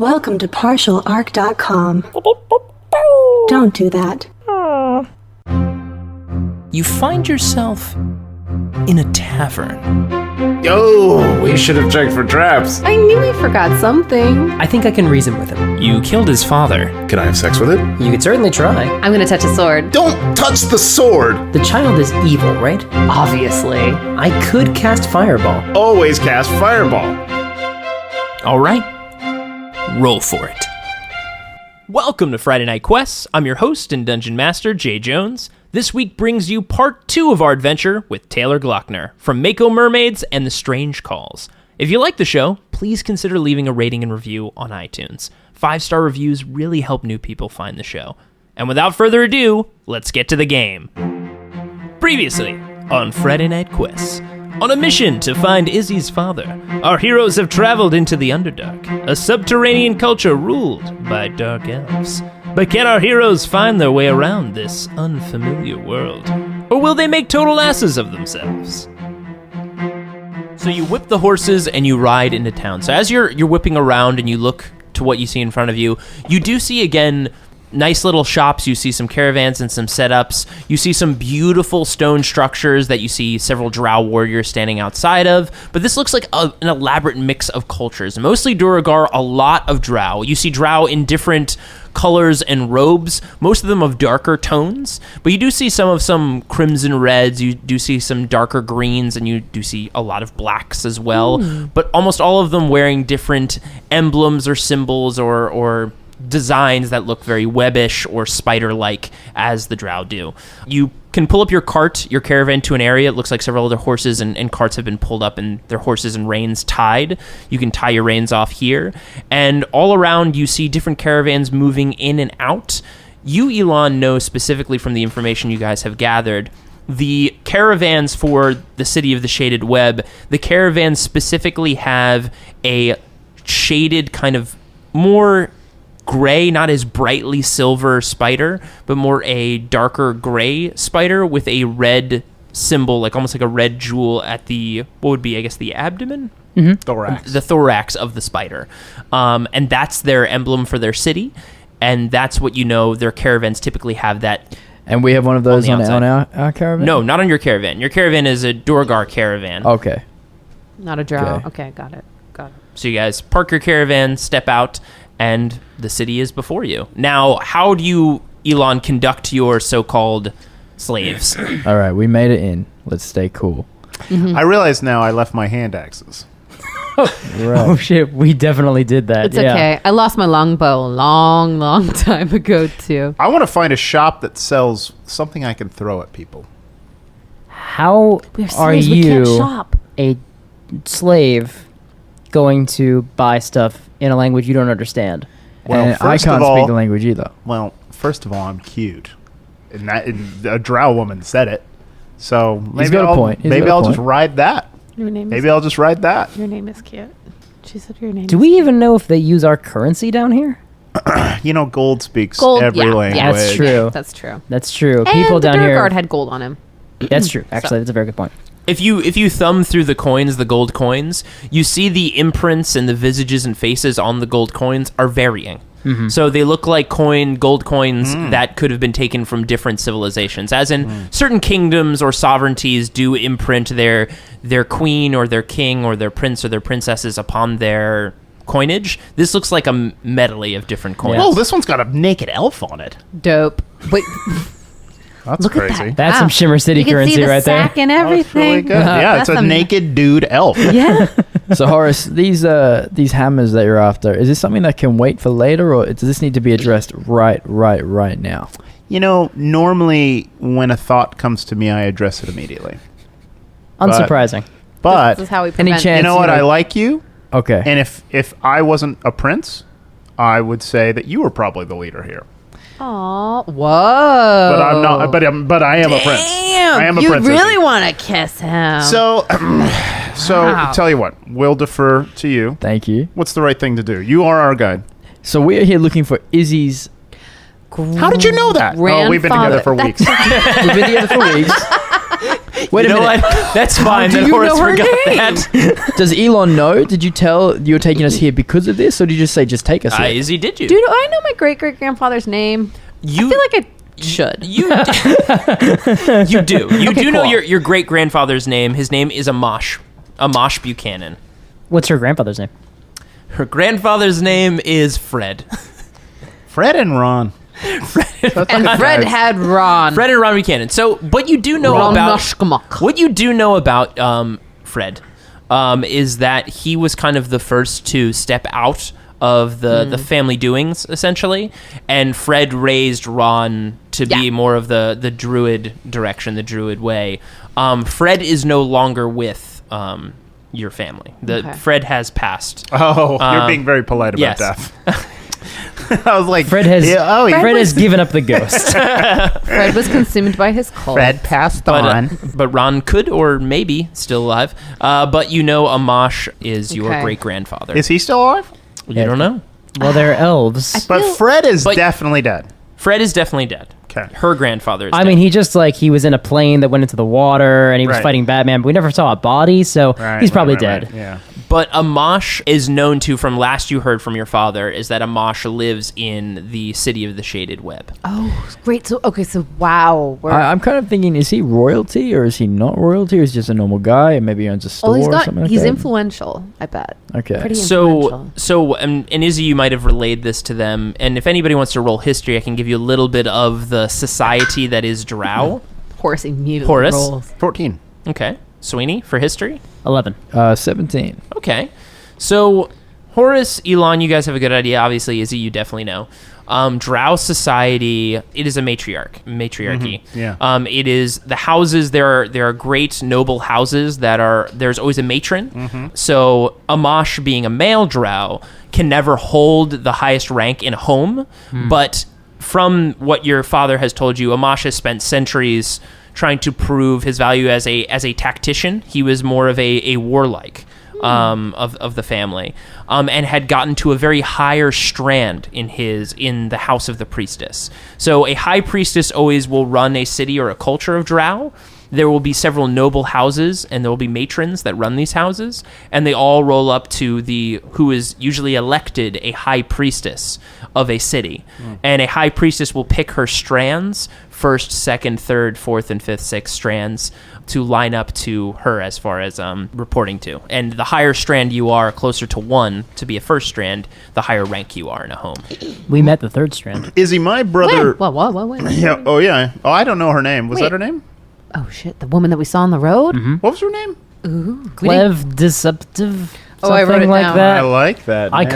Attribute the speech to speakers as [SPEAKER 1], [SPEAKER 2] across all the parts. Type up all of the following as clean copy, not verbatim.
[SPEAKER 1] Welcome to partialarc.com. Don't do that.
[SPEAKER 2] You find yourself in a tavern.
[SPEAKER 3] Oh, we should have checked for traps.
[SPEAKER 4] I knew he forgot something.
[SPEAKER 5] I think I can reason with him.
[SPEAKER 2] You killed his father.
[SPEAKER 3] Can I have sex with it?
[SPEAKER 5] You could certainly try.
[SPEAKER 4] I'm gonna touch a sword.
[SPEAKER 3] Don't touch the sword!
[SPEAKER 5] The child is evil, right?
[SPEAKER 4] Obviously.
[SPEAKER 5] I could cast Fireball.
[SPEAKER 3] Always cast fireball.
[SPEAKER 2] All right, roll for it. Welcome to Friday Night Quests. I'm your host and Dungeon Master, Jay Jones. This week brings you part 2 of our adventure with Taylor Glockner from Mako Mermaids and the Strange Calls. If you like the show, please consider leaving a rating and review on iTunes. 5-star reviews really help new people find the show. And without further ado, let's get to the game. Previously on Friday Night Quests. On a mission to find Izzy's father, our heroes have traveled into the Underdark, a subterranean culture ruled by dark elves. But can our heroes find their way around this unfamiliar world? Or will they make total asses of themselves? So you whip the horses and you ride into town. So as you're whipping around and you look to what you see in front of you, you do see again nice little shops. You see some caravans and some setups. You see some beautiful stone structures that you see several drow warriors standing outside of. But this looks like an elaborate mix of cultures. Mostly Duragar, a lot of drow. You see drow in different colors and robes, most of them of darker tones, but you do see some crimson reds, you do see some darker greens, and you do see a lot of blacks as well, but almost all of them wearing different emblems or symbols or designs that look very webbish or spider-like as the drow do. You can pull up your caravan to an area. It looks like several other horses and carts have been pulled up and their horses and reins tied. You can tie your reins off here. And all around you see different caravans moving in and out. You, Elon, know specifically from the information you guys have gathered, the caravans for the City of the Shaded Web, the caravans specifically have a shaded kind of more gray, not as brightly silver spider, but more a darker gray spider with a red symbol, like almost like a red jewel at the, what would be, I guess, the abdomen?
[SPEAKER 3] Mm-hmm. Thorax.
[SPEAKER 2] The thorax of the spider. And that's their emblem for their city. And that's what you know, their caravans typically have that.
[SPEAKER 6] And we have one of those on our caravan?
[SPEAKER 2] No, not on your caravan. Your caravan is a Duragar caravan.
[SPEAKER 6] Okay.
[SPEAKER 4] Not a drow. Okay, got it.
[SPEAKER 2] So you guys park your caravan, step out, and the city is before you. Now, how do you, Elon, conduct your so-called slaves?
[SPEAKER 6] All right, we made it in. Let's stay cool.
[SPEAKER 3] Mm-hmm. I realize now I left my hand axes.
[SPEAKER 6] Right.
[SPEAKER 5] Oh shit, we definitely did that.
[SPEAKER 4] It's okay. I lost my longbow a long time ago, too.
[SPEAKER 3] I want to find a shop that sells something I can throw at people.
[SPEAKER 5] How are
[SPEAKER 4] We can't
[SPEAKER 5] you,
[SPEAKER 4] shop.
[SPEAKER 5] a slave, going to buy stuff in a language you don't understand?
[SPEAKER 3] Well,
[SPEAKER 6] And I
[SPEAKER 3] first
[SPEAKER 6] can't
[SPEAKER 3] of all,
[SPEAKER 6] speak the language either.
[SPEAKER 3] Well, first of all, I'm cute. And a drow woman said it. So maybe
[SPEAKER 6] got a point. He's
[SPEAKER 3] Maybe
[SPEAKER 6] got a
[SPEAKER 3] I'll just
[SPEAKER 6] point.
[SPEAKER 3] ride that. I'll just ride that.
[SPEAKER 4] Your name is cute. She said your name
[SPEAKER 5] Do we even know if they use our currency down here?
[SPEAKER 3] You know, gold speaks
[SPEAKER 4] Gold,
[SPEAKER 3] every
[SPEAKER 4] yeah,
[SPEAKER 3] language.
[SPEAKER 4] yeah.
[SPEAKER 5] That's true.
[SPEAKER 4] That's true.
[SPEAKER 5] That's true.
[SPEAKER 4] And
[SPEAKER 5] People
[SPEAKER 4] the
[SPEAKER 5] down here.
[SPEAKER 4] Duraguard had gold on him.
[SPEAKER 5] That's true. Actually, that's a very good point.
[SPEAKER 2] If you thumb through the coins, the gold coins, you see the imprints and the visages and faces on the gold coins are varying. Mm-hmm. So they look like gold coins that could have been taken from different civilizations. As in, certain kingdoms or sovereignties do imprint their queen or their king or their prince or their princesses upon their coinage. This looks like a medley of different coins.
[SPEAKER 3] Oh, this one's got a naked elf on it.
[SPEAKER 4] Dope. Wait,
[SPEAKER 3] That's
[SPEAKER 4] look
[SPEAKER 3] crazy.
[SPEAKER 4] at that.
[SPEAKER 5] That's
[SPEAKER 4] Wow.
[SPEAKER 5] some Shimmer City
[SPEAKER 4] You can
[SPEAKER 5] currency
[SPEAKER 4] see the
[SPEAKER 5] right there.
[SPEAKER 4] sack and
[SPEAKER 3] Oh, it's
[SPEAKER 4] everything.
[SPEAKER 3] really good. Yeah, it's a naked dude elf.
[SPEAKER 4] Yeah.
[SPEAKER 6] So, Horace, these hammers that you're after, is this something that can wait for later, or does this need to be addressed right now?
[SPEAKER 3] You know, normally when a thought comes to me, I address it immediately.
[SPEAKER 5] Unsurprising.
[SPEAKER 3] But
[SPEAKER 4] This is how we
[SPEAKER 5] Any
[SPEAKER 4] prevent.
[SPEAKER 5] chance-
[SPEAKER 3] you know what? I like you.
[SPEAKER 6] Okay.
[SPEAKER 3] And if I wasn't a prince, I would say that you were probably the leader here.
[SPEAKER 4] Aw, whoa.
[SPEAKER 3] But I'm not. But I am a prince. I am a
[SPEAKER 4] you
[SPEAKER 3] prince.
[SPEAKER 4] really want to kiss him.
[SPEAKER 3] So
[SPEAKER 4] Wow.
[SPEAKER 3] tell you what, we'll defer to you.
[SPEAKER 6] Thank you.
[SPEAKER 3] What's the right thing to do? You are our guide.
[SPEAKER 6] So we're here looking for Izzy's.
[SPEAKER 3] How did you know that? Oh, we've been together for weeks.
[SPEAKER 6] We've been together for weeks. Wait
[SPEAKER 2] You
[SPEAKER 6] a
[SPEAKER 2] know
[SPEAKER 6] minute.
[SPEAKER 2] what? That's fine.
[SPEAKER 4] do
[SPEAKER 2] Then
[SPEAKER 4] you
[SPEAKER 2] Horace
[SPEAKER 4] know her
[SPEAKER 2] forgot
[SPEAKER 4] name?
[SPEAKER 2] that.
[SPEAKER 6] Does Elon know? Did you tell you're taking us here because of this, or did you just say just take us here?
[SPEAKER 2] Izzy, did you?
[SPEAKER 4] Dude, I know my great-great-grandfather's name.
[SPEAKER 2] you
[SPEAKER 4] I feel like I should.
[SPEAKER 2] You you do. You
[SPEAKER 4] Okay,
[SPEAKER 2] do know
[SPEAKER 4] cool.
[SPEAKER 2] your great grandfather's name. His name is Amash Buchanan.
[SPEAKER 5] What's her grandfather's name?
[SPEAKER 2] Her grandfather's name is Fred.
[SPEAKER 3] Fred and Ron.
[SPEAKER 4] And Fred had Ron.
[SPEAKER 2] Fred and Ron Buchanan. So, what you do know
[SPEAKER 4] Ron
[SPEAKER 2] about
[SPEAKER 4] Noshkamuk.
[SPEAKER 2] what you do know about Fred is that he was kind of the first to step out of the family doings, essentially, and Fred raised Ron to be more of the druid direction, the druid way. Fred is no longer with your family.
[SPEAKER 4] Okay.
[SPEAKER 2] Fred has passed.
[SPEAKER 3] Oh, you're being very polite about
[SPEAKER 2] yes.
[SPEAKER 3] death. I was like,
[SPEAKER 5] Fred has
[SPEAKER 3] Fred
[SPEAKER 5] has given up the ghost.
[SPEAKER 4] Fred was consumed by his cult.
[SPEAKER 3] passed
[SPEAKER 2] But Ron could, or maybe still alive. But you know, Amash is your
[SPEAKER 4] Okay.
[SPEAKER 2] great grandfather.
[SPEAKER 3] Is he still alive?
[SPEAKER 2] You don't know.
[SPEAKER 5] Well, they're elves.
[SPEAKER 3] But
[SPEAKER 4] feel-
[SPEAKER 3] Fred is
[SPEAKER 2] But-
[SPEAKER 3] definitely dead.
[SPEAKER 2] Fred is definitely dead.
[SPEAKER 3] Okay.
[SPEAKER 2] Her grandfather is
[SPEAKER 5] I
[SPEAKER 2] dead.
[SPEAKER 5] mean, he just he was in a plane that went into the water and he was
[SPEAKER 3] Right.
[SPEAKER 5] fighting Batman, but we never saw a body, so he's probably dead.
[SPEAKER 3] Right. Yeah.
[SPEAKER 2] But Amash is known to, from last you heard from your father, is that Amash lives in the city of the Shaded Web.
[SPEAKER 4] Oh, great. So, okay, so wow.
[SPEAKER 6] I'm kind of thinking, is he royalty or is he not royalty? Or is he just a normal guy and maybe he owns a store
[SPEAKER 4] he's
[SPEAKER 6] or
[SPEAKER 4] got.
[SPEAKER 6] something like
[SPEAKER 4] He's
[SPEAKER 6] that?
[SPEAKER 4] influential, I bet.
[SPEAKER 6] Okay.
[SPEAKER 4] Pretty
[SPEAKER 2] So,
[SPEAKER 4] influential.
[SPEAKER 2] and Izzy, you might have relayed this to them. And if anybody wants to roll history, I can give you a little bit of the society that is Drow.
[SPEAKER 4] Horace immediately
[SPEAKER 2] Horace?
[SPEAKER 4] rolls.
[SPEAKER 3] 14.
[SPEAKER 2] Okay. Sweeney, for history?
[SPEAKER 5] 11.
[SPEAKER 6] 17.
[SPEAKER 2] Okay. So, Horace, Elon, you guys have a good idea. Obviously, Izzy, you definitely know. Drow society, it is a matriarchy.
[SPEAKER 3] Yeah.
[SPEAKER 2] It is the houses. There are great noble houses there's always a matron. So Amash, being a male Drow, can never hold the highest rank in a home. But from what your father has told you, Amash has spent centuries trying to prove his value as a tactician. He was more of a warlike. Of the family, and had gotten to a very higher strand in the house of the priestess. So a high priestess always will run a city or a culture of Drow. There will be several noble houses, and there will be matrons that run these houses, and they all roll up to who is usually elected a high priestess of a city. And a high priestess will pick her strands, first, second, third, fourth, and fifth, sixth strands, to line up to her as far as reporting to. And the higher strand you are, closer to 1 to be a first strand, the higher rank you are in a home.
[SPEAKER 5] We met the third strand.
[SPEAKER 3] Izzy, my brother.
[SPEAKER 4] When? What?
[SPEAKER 3] Yeah. Oh, yeah. Oh, I don't know her name. Was
[SPEAKER 4] Wait.
[SPEAKER 3] that her name?
[SPEAKER 4] Oh, shit. The woman that we saw on the road?
[SPEAKER 3] What was her name?
[SPEAKER 5] Clev Deceptive.
[SPEAKER 4] Oh, I wrote
[SPEAKER 5] something
[SPEAKER 4] it
[SPEAKER 5] like
[SPEAKER 4] down.
[SPEAKER 5] that.
[SPEAKER 3] I like that.
[SPEAKER 5] I
[SPEAKER 3] name.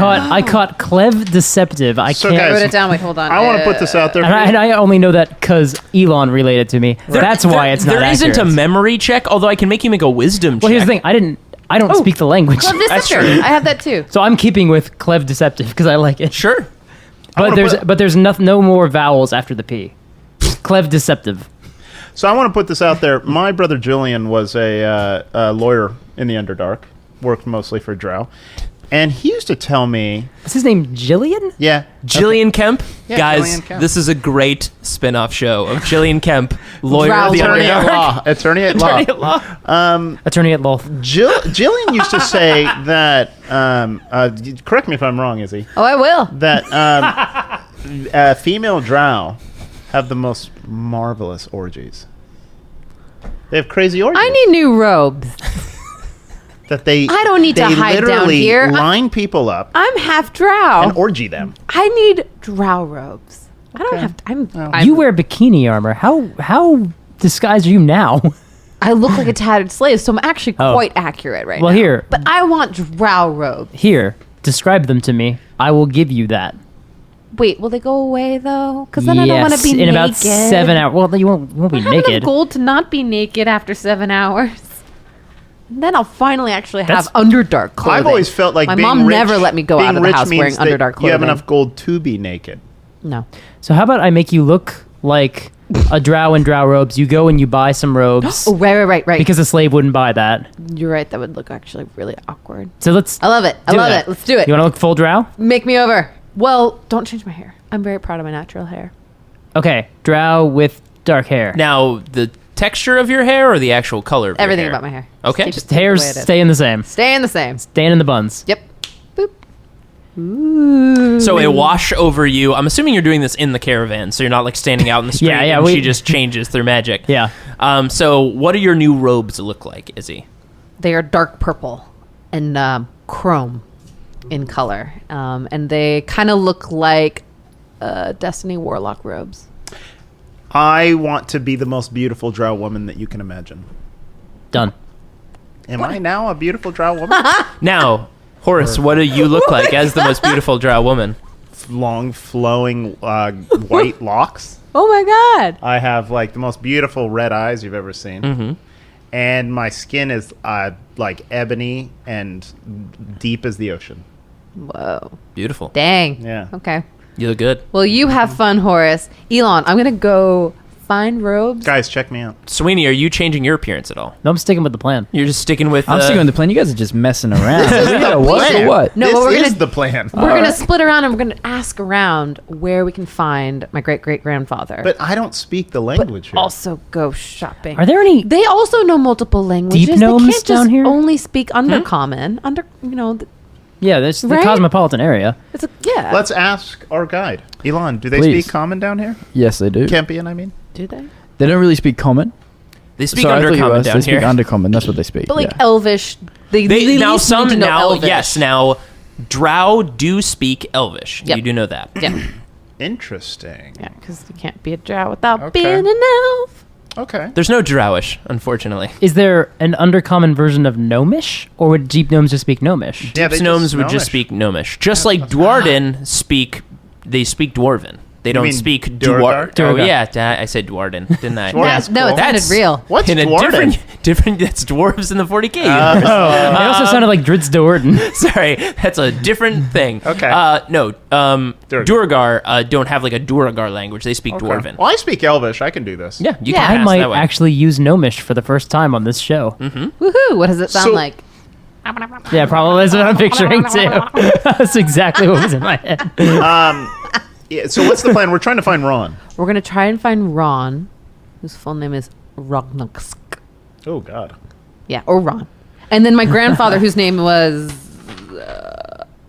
[SPEAKER 5] caught Clev Deceptive. I
[SPEAKER 3] So,
[SPEAKER 5] can't.
[SPEAKER 3] guys,
[SPEAKER 4] I wrote it down. Wait, hold on.
[SPEAKER 3] I want to put this out there.
[SPEAKER 5] And I only know that because Elon related to me. That's why it's not
[SPEAKER 2] There isn't a
[SPEAKER 5] accurate.
[SPEAKER 2] memory check, although I can make you make a wisdom check.
[SPEAKER 5] Well, here's the thing. I don't speak the language.
[SPEAKER 4] Clev
[SPEAKER 2] That's
[SPEAKER 4] Deceptor.
[SPEAKER 2] true.
[SPEAKER 4] I have that too.
[SPEAKER 5] So I'm keeping with Clev Deceptive because I like it.
[SPEAKER 2] Sure.
[SPEAKER 5] But there's no more vowels after the P. Clev Deceptive.
[SPEAKER 3] So I want to put this out there. My brother Julian was a lawyer in the Underdark, worked mostly for Drow, and he used to tell me,
[SPEAKER 5] Is his name Jillian?
[SPEAKER 3] yeah,
[SPEAKER 2] Gillian Kemp.
[SPEAKER 3] Yeah,
[SPEAKER 2] Guys,
[SPEAKER 3] Gillian Kemp.
[SPEAKER 2] this is a great spin-off show of Gillian Kemp, lawyer
[SPEAKER 4] Drow
[SPEAKER 2] of the
[SPEAKER 3] attorney at
[SPEAKER 2] Underdark.
[SPEAKER 3] law, attorney at law.
[SPEAKER 2] Attorney at law.
[SPEAKER 5] Attorney at law.
[SPEAKER 3] Jillian used to say that. Correct me if I'm wrong, Izzy.
[SPEAKER 4] Oh, I will.
[SPEAKER 3] That female Drow have the most marvelous orgies. They have crazy orgies.
[SPEAKER 4] I need new robes.
[SPEAKER 3] that they.
[SPEAKER 4] I don't need to
[SPEAKER 3] they
[SPEAKER 4] hide down
[SPEAKER 3] literally
[SPEAKER 4] here.
[SPEAKER 3] line people up
[SPEAKER 4] I'm half drow.
[SPEAKER 3] and orgy them.
[SPEAKER 4] I need drow robes. I don't have to. I'm
[SPEAKER 5] You wear bikini armor. How disguised are you now?
[SPEAKER 4] I look like a tattered slave, so I'm actually
[SPEAKER 5] Oh.
[SPEAKER 4] quite accurate right
[SPEAKER 5] Well,
[SPEAKER 4] now.
[SPEAKER 5] here.
[SPEAKER 4] But I want drow robes.
[SPEAKER 5] Here, describe them to me. I will give you that.
[SPEAKER 4] Wait, will they go away though? Because then I don't want to be
[SPEAKER 5] in
[SPEAKER 4] naked.
[SPEAKER 5] about 7 hours. Well, you won't be
[SPEAKER 4] I have
[SPEAKER 5] naked.
[SPEAKER 4] enough gold to not be naked after 7 hours. And then I'll finally actually have
[SPEAKER 5] That's-
[SPEAKER 4] Underdark clothing.
[SPEAKER 3] I've always felt like
[SPEAKER 4] my
[SPEAKER 3] being
[SPEAKER 4] mom
[SPEAKER 3] rich,
[SPEAKER 4] never let me go
[SPEAKER 3] being
[SPEAKER 4] out of the
[SPEAKER 3] rich
[SPEAKER 4] house
[SPEAKER 3] means
[SPEAKER 4] wearing
[SPEAKER 3] that
[SPEAKER 4] Underdark clothing.
[SPEAKER 3] You have enough gold to be naked.
[SPEAKER 4] No.
[SPEAKER 5] So how about I make you look like a drow in drow robes? You go and you buy some robes
[SPEAKER 4] Oh, right.
[SPEAKER 5] because a slave wouldn't buy that.
[SPEAKER 4] You're right. That would look actually really awkward.
[SPEAKER 5] So let's.
[SPEAKER 4] I love it. I
[SPEAKER 5] do
[SPEAKER 4] love
[SPEAKER 5] that.
[SPEAKER 4] it. Let's do it.
[SPEAKER 5] You want to look full drow?
[SPEAKER 4] Make me over. Well, don't change my hair. I'm very proud of my natural hair.
[SPEAKER 5] Okay, drow with dark hair.
[SPEAKER 2] Now, the texture of your hair or the actual color of
[SPEAKER 4] Everything
[SPEAKER 2] your hair?
[SPEAKER 4] about my hair.
[SPEAKER 2] Okay.
[SPEAKER 4] Keep
[SPEAKER 5] Just
[SPEAKER 4] it the
[SPEAKER 5] hair's
[SPEAKER 4] way it is.
[SPEAKER 5] staying the same.
[SPEAKER 4] Staying the same.
[SPEAKER 5] Staying in the buns.
[SPEAKER 4] Yep. Boop. Ooh.
[SPEAKER 2] So a wash over you. I'm assuming you're doing this in the caravan, so you're not like standing out in the street
[SPEAKER 5] Yeah,
[SPEAKER 2] and
[SPEAKER 5] we-
[SPEAKER 2] she just changes through magic.
[SPEAKER 5] Yeah.
[SPEAKER 2] So what do your new robes look like, Izzy?
[SPEAKER 4] They are dark purple and chrome in color. And they kind of look like Destiny Warlock robes.
[SPEAKER 3] I want to be the most beautiful drow woman that you can imagine.
[SPEAKER 5] Done.
[SPEAKER 3] Am I now a beautiful drow woman?
[SPEAKER 2] Now, Horace, what do you look like as the most beautiful drow woman?
[SPEAKER 3] Long, flowing, white locks.
[SPEAKER 4] Oh my god.
[SPEAKER 3] I have like the most beautiful red eyes you've ever seen.
[SPEAKER 2] Mm-hmm.
[SPEAKER 3] And my skin is like ebony and deep as the ocean.
[SPEAKER 4] Whoa.
[SPEAKER 2] Beautiful.
[SPEAKER 4] Dang.
[SPEAKER 3] Yeah.
[SPEAKER 4] Okay.
[SPEAKER 2] You look good.
[SPEAKER 4] Well, you have fun, Horace. Elon, I'm going to go find robes.
[SPEAKER 3] Guys, check me out.
[SPEAKER 2] Sweeney, are you changing your appearance at all?
[SPEAKER 5] No, I'm sticking with the plan.
[SPEAKER 2] You're just sticking with...
[SPEAKER 6] I'm sticking with the plan. You guys are just messing around. We got a what
[SPEAKER 3] plan.
[SPEAKER 6] or what?
[SPEAKER 4] No,
[SPEAKER 3] this
[SPEAKER 4] but we're
[SPEAKER 3] is
[SPEAKER 4] gonna-
[SPEAKER 3] the plan.
[SPEAKER 4] We're going to split around and we're going to ask around where we can find my great-great-grandfather.
[SPEAKER 3] But I don't speak the language here.
[SPEAKER 4] also go shopping.
[SPEAKER 5] Are there any?
[SPEAKER 4] They also know multiple languages.
[SPEAKER 5] Deep
[SPEAKER 4] They
[SPEAKER 5] gnomes
[SPEAKER 4] can't just
[SPEAKER 5] down here?
[SPEAKER 4] only speak Undercommon.
[SPEAKER 5] Yeah, there's the
[SPEAKER 4] Right?
[SPEAKER 5] cosmopolitan area.
[SPEAKER 4] It's yeah.
[SPEAKER 3] Let's ask our guide. Elon, do they
[SPEAKER 6] Please.
[SPEAKER 3] speak common down here?
[SPEAKER 6] Yes, they do.
[SPEAKER 3] Campion, I mean.
[SPEAKER 4] Do they?
[SPEAKER 6] They don't really speak common.
[SPEAKER 2] They speak
[SPEAKER 6] Sorry, I thought you
[SPEAKER 2] undercommon
[SPEAKER 6] asked.
[SPEAKER 2] down
[SPEAKER 6] They speak
[SPEAKER 2] here.
[SPEAKER 6] undercommon. That's what they speak.
[SPEAKER 4] But like
[SPEAKER 6] yeah.
[SPEAKER 4] Elvish. They
[SPEAKER 2] Now
[SPEAKER 4] least
[SPEAKER 2] some
[SPEAKER 4] need to know
[SPEAKER 2] now
[SPEAKER 4] Elvish.
[SPEAKER 2] yes now drow do speak Elvish.
[SPEAKER 4] Yep.
[SPEAKER 2] You do know that.
[SPEAKER 4] Yeah,
[SPEAKER 3] Interesting.
[SPEAKER 4] yeah, because you can't be a drow without
[SPEAKER 3] Okay.
[SPEAKER 4] being an elf.
[SPEAKER 3] Okay.
[SPEAKER 2] There's no drowish, unfortunately.
[SPEAKER 5] Is there an undercommon version of Gnomish, or would Jeep Gnomes just speak Gnomish?
[SPEAKER 3] Yeah, they
[SPEAKER 2] Gnomes
[SPEAKER 3] just
[SPEAKER 2] would just
[SPEAKER 3] Gnomish.
[SPEAKER 2] speak Gnomish. Just like Dwarden speak Dwarven. They don't
[SPEAKER 3] mean
[SPEAKER 2] speak
[SPEAKER 3] Duergar?
[SPEAKER 2] Dwarven. Oh
[SPEAKER 5] Duergar.
[SPEAKER 2] yeah, I said Dwarden, didn't I?
[SPEAKER 3] Dwarven.
[SPEAKER 2] Yeah.
[SPEAKER 3] That's
[SPEAKER 4] No, it
[SPEAKER 3] cool.
[SPEAKER 4] sounded real.
[SPEAKER 3] What's
[SPEAKER 2] in a
[SPEAKER 3] Dwarden?
[SPEAKER 2] different. That's dwarves in the 40k universe.
[SPEAKER 5] It also sounded like Dritz Doerden.
[SPEAKER 2] Sorry, that's a different thing.
[SPEAKER 3] Okay.
[SPEAKER 2] No. Duergar don't have like a Duergar language. They speak Dwarven.
[SPEAKER 3] Well, I speak Elvish. I can do this.
[SPEAKER 2] Yeah, you
[SPEAKER 4] Yeah.
[SPEAKER 2] can
[SPEAKER 5] I
[SPEAKER 2] pass
[SPEAKER 5] might
[SPEAKER 2] that way.
[SPEAKER 5] actually use Gnomish for the first time on this show.
[SPEAKER 4] Woohoo! What does it sound
[SPEAKER 3] So-
[SPEAKER 4] like?
[SPEAKER 5] Yeah, probably that's what I'm picturing too. That's exactly what was in my head.
[SPEAKER 3] Yeah, so what's the plan? We're trying to find Ron.
[SPEAKER 4] We're gonna try and find Ron, whose full name is Rognoksk.
[SPEAKER 3] Oh, God.
[SPEAKER 4] Yeah, or Ron. And then my grandfather, whose name was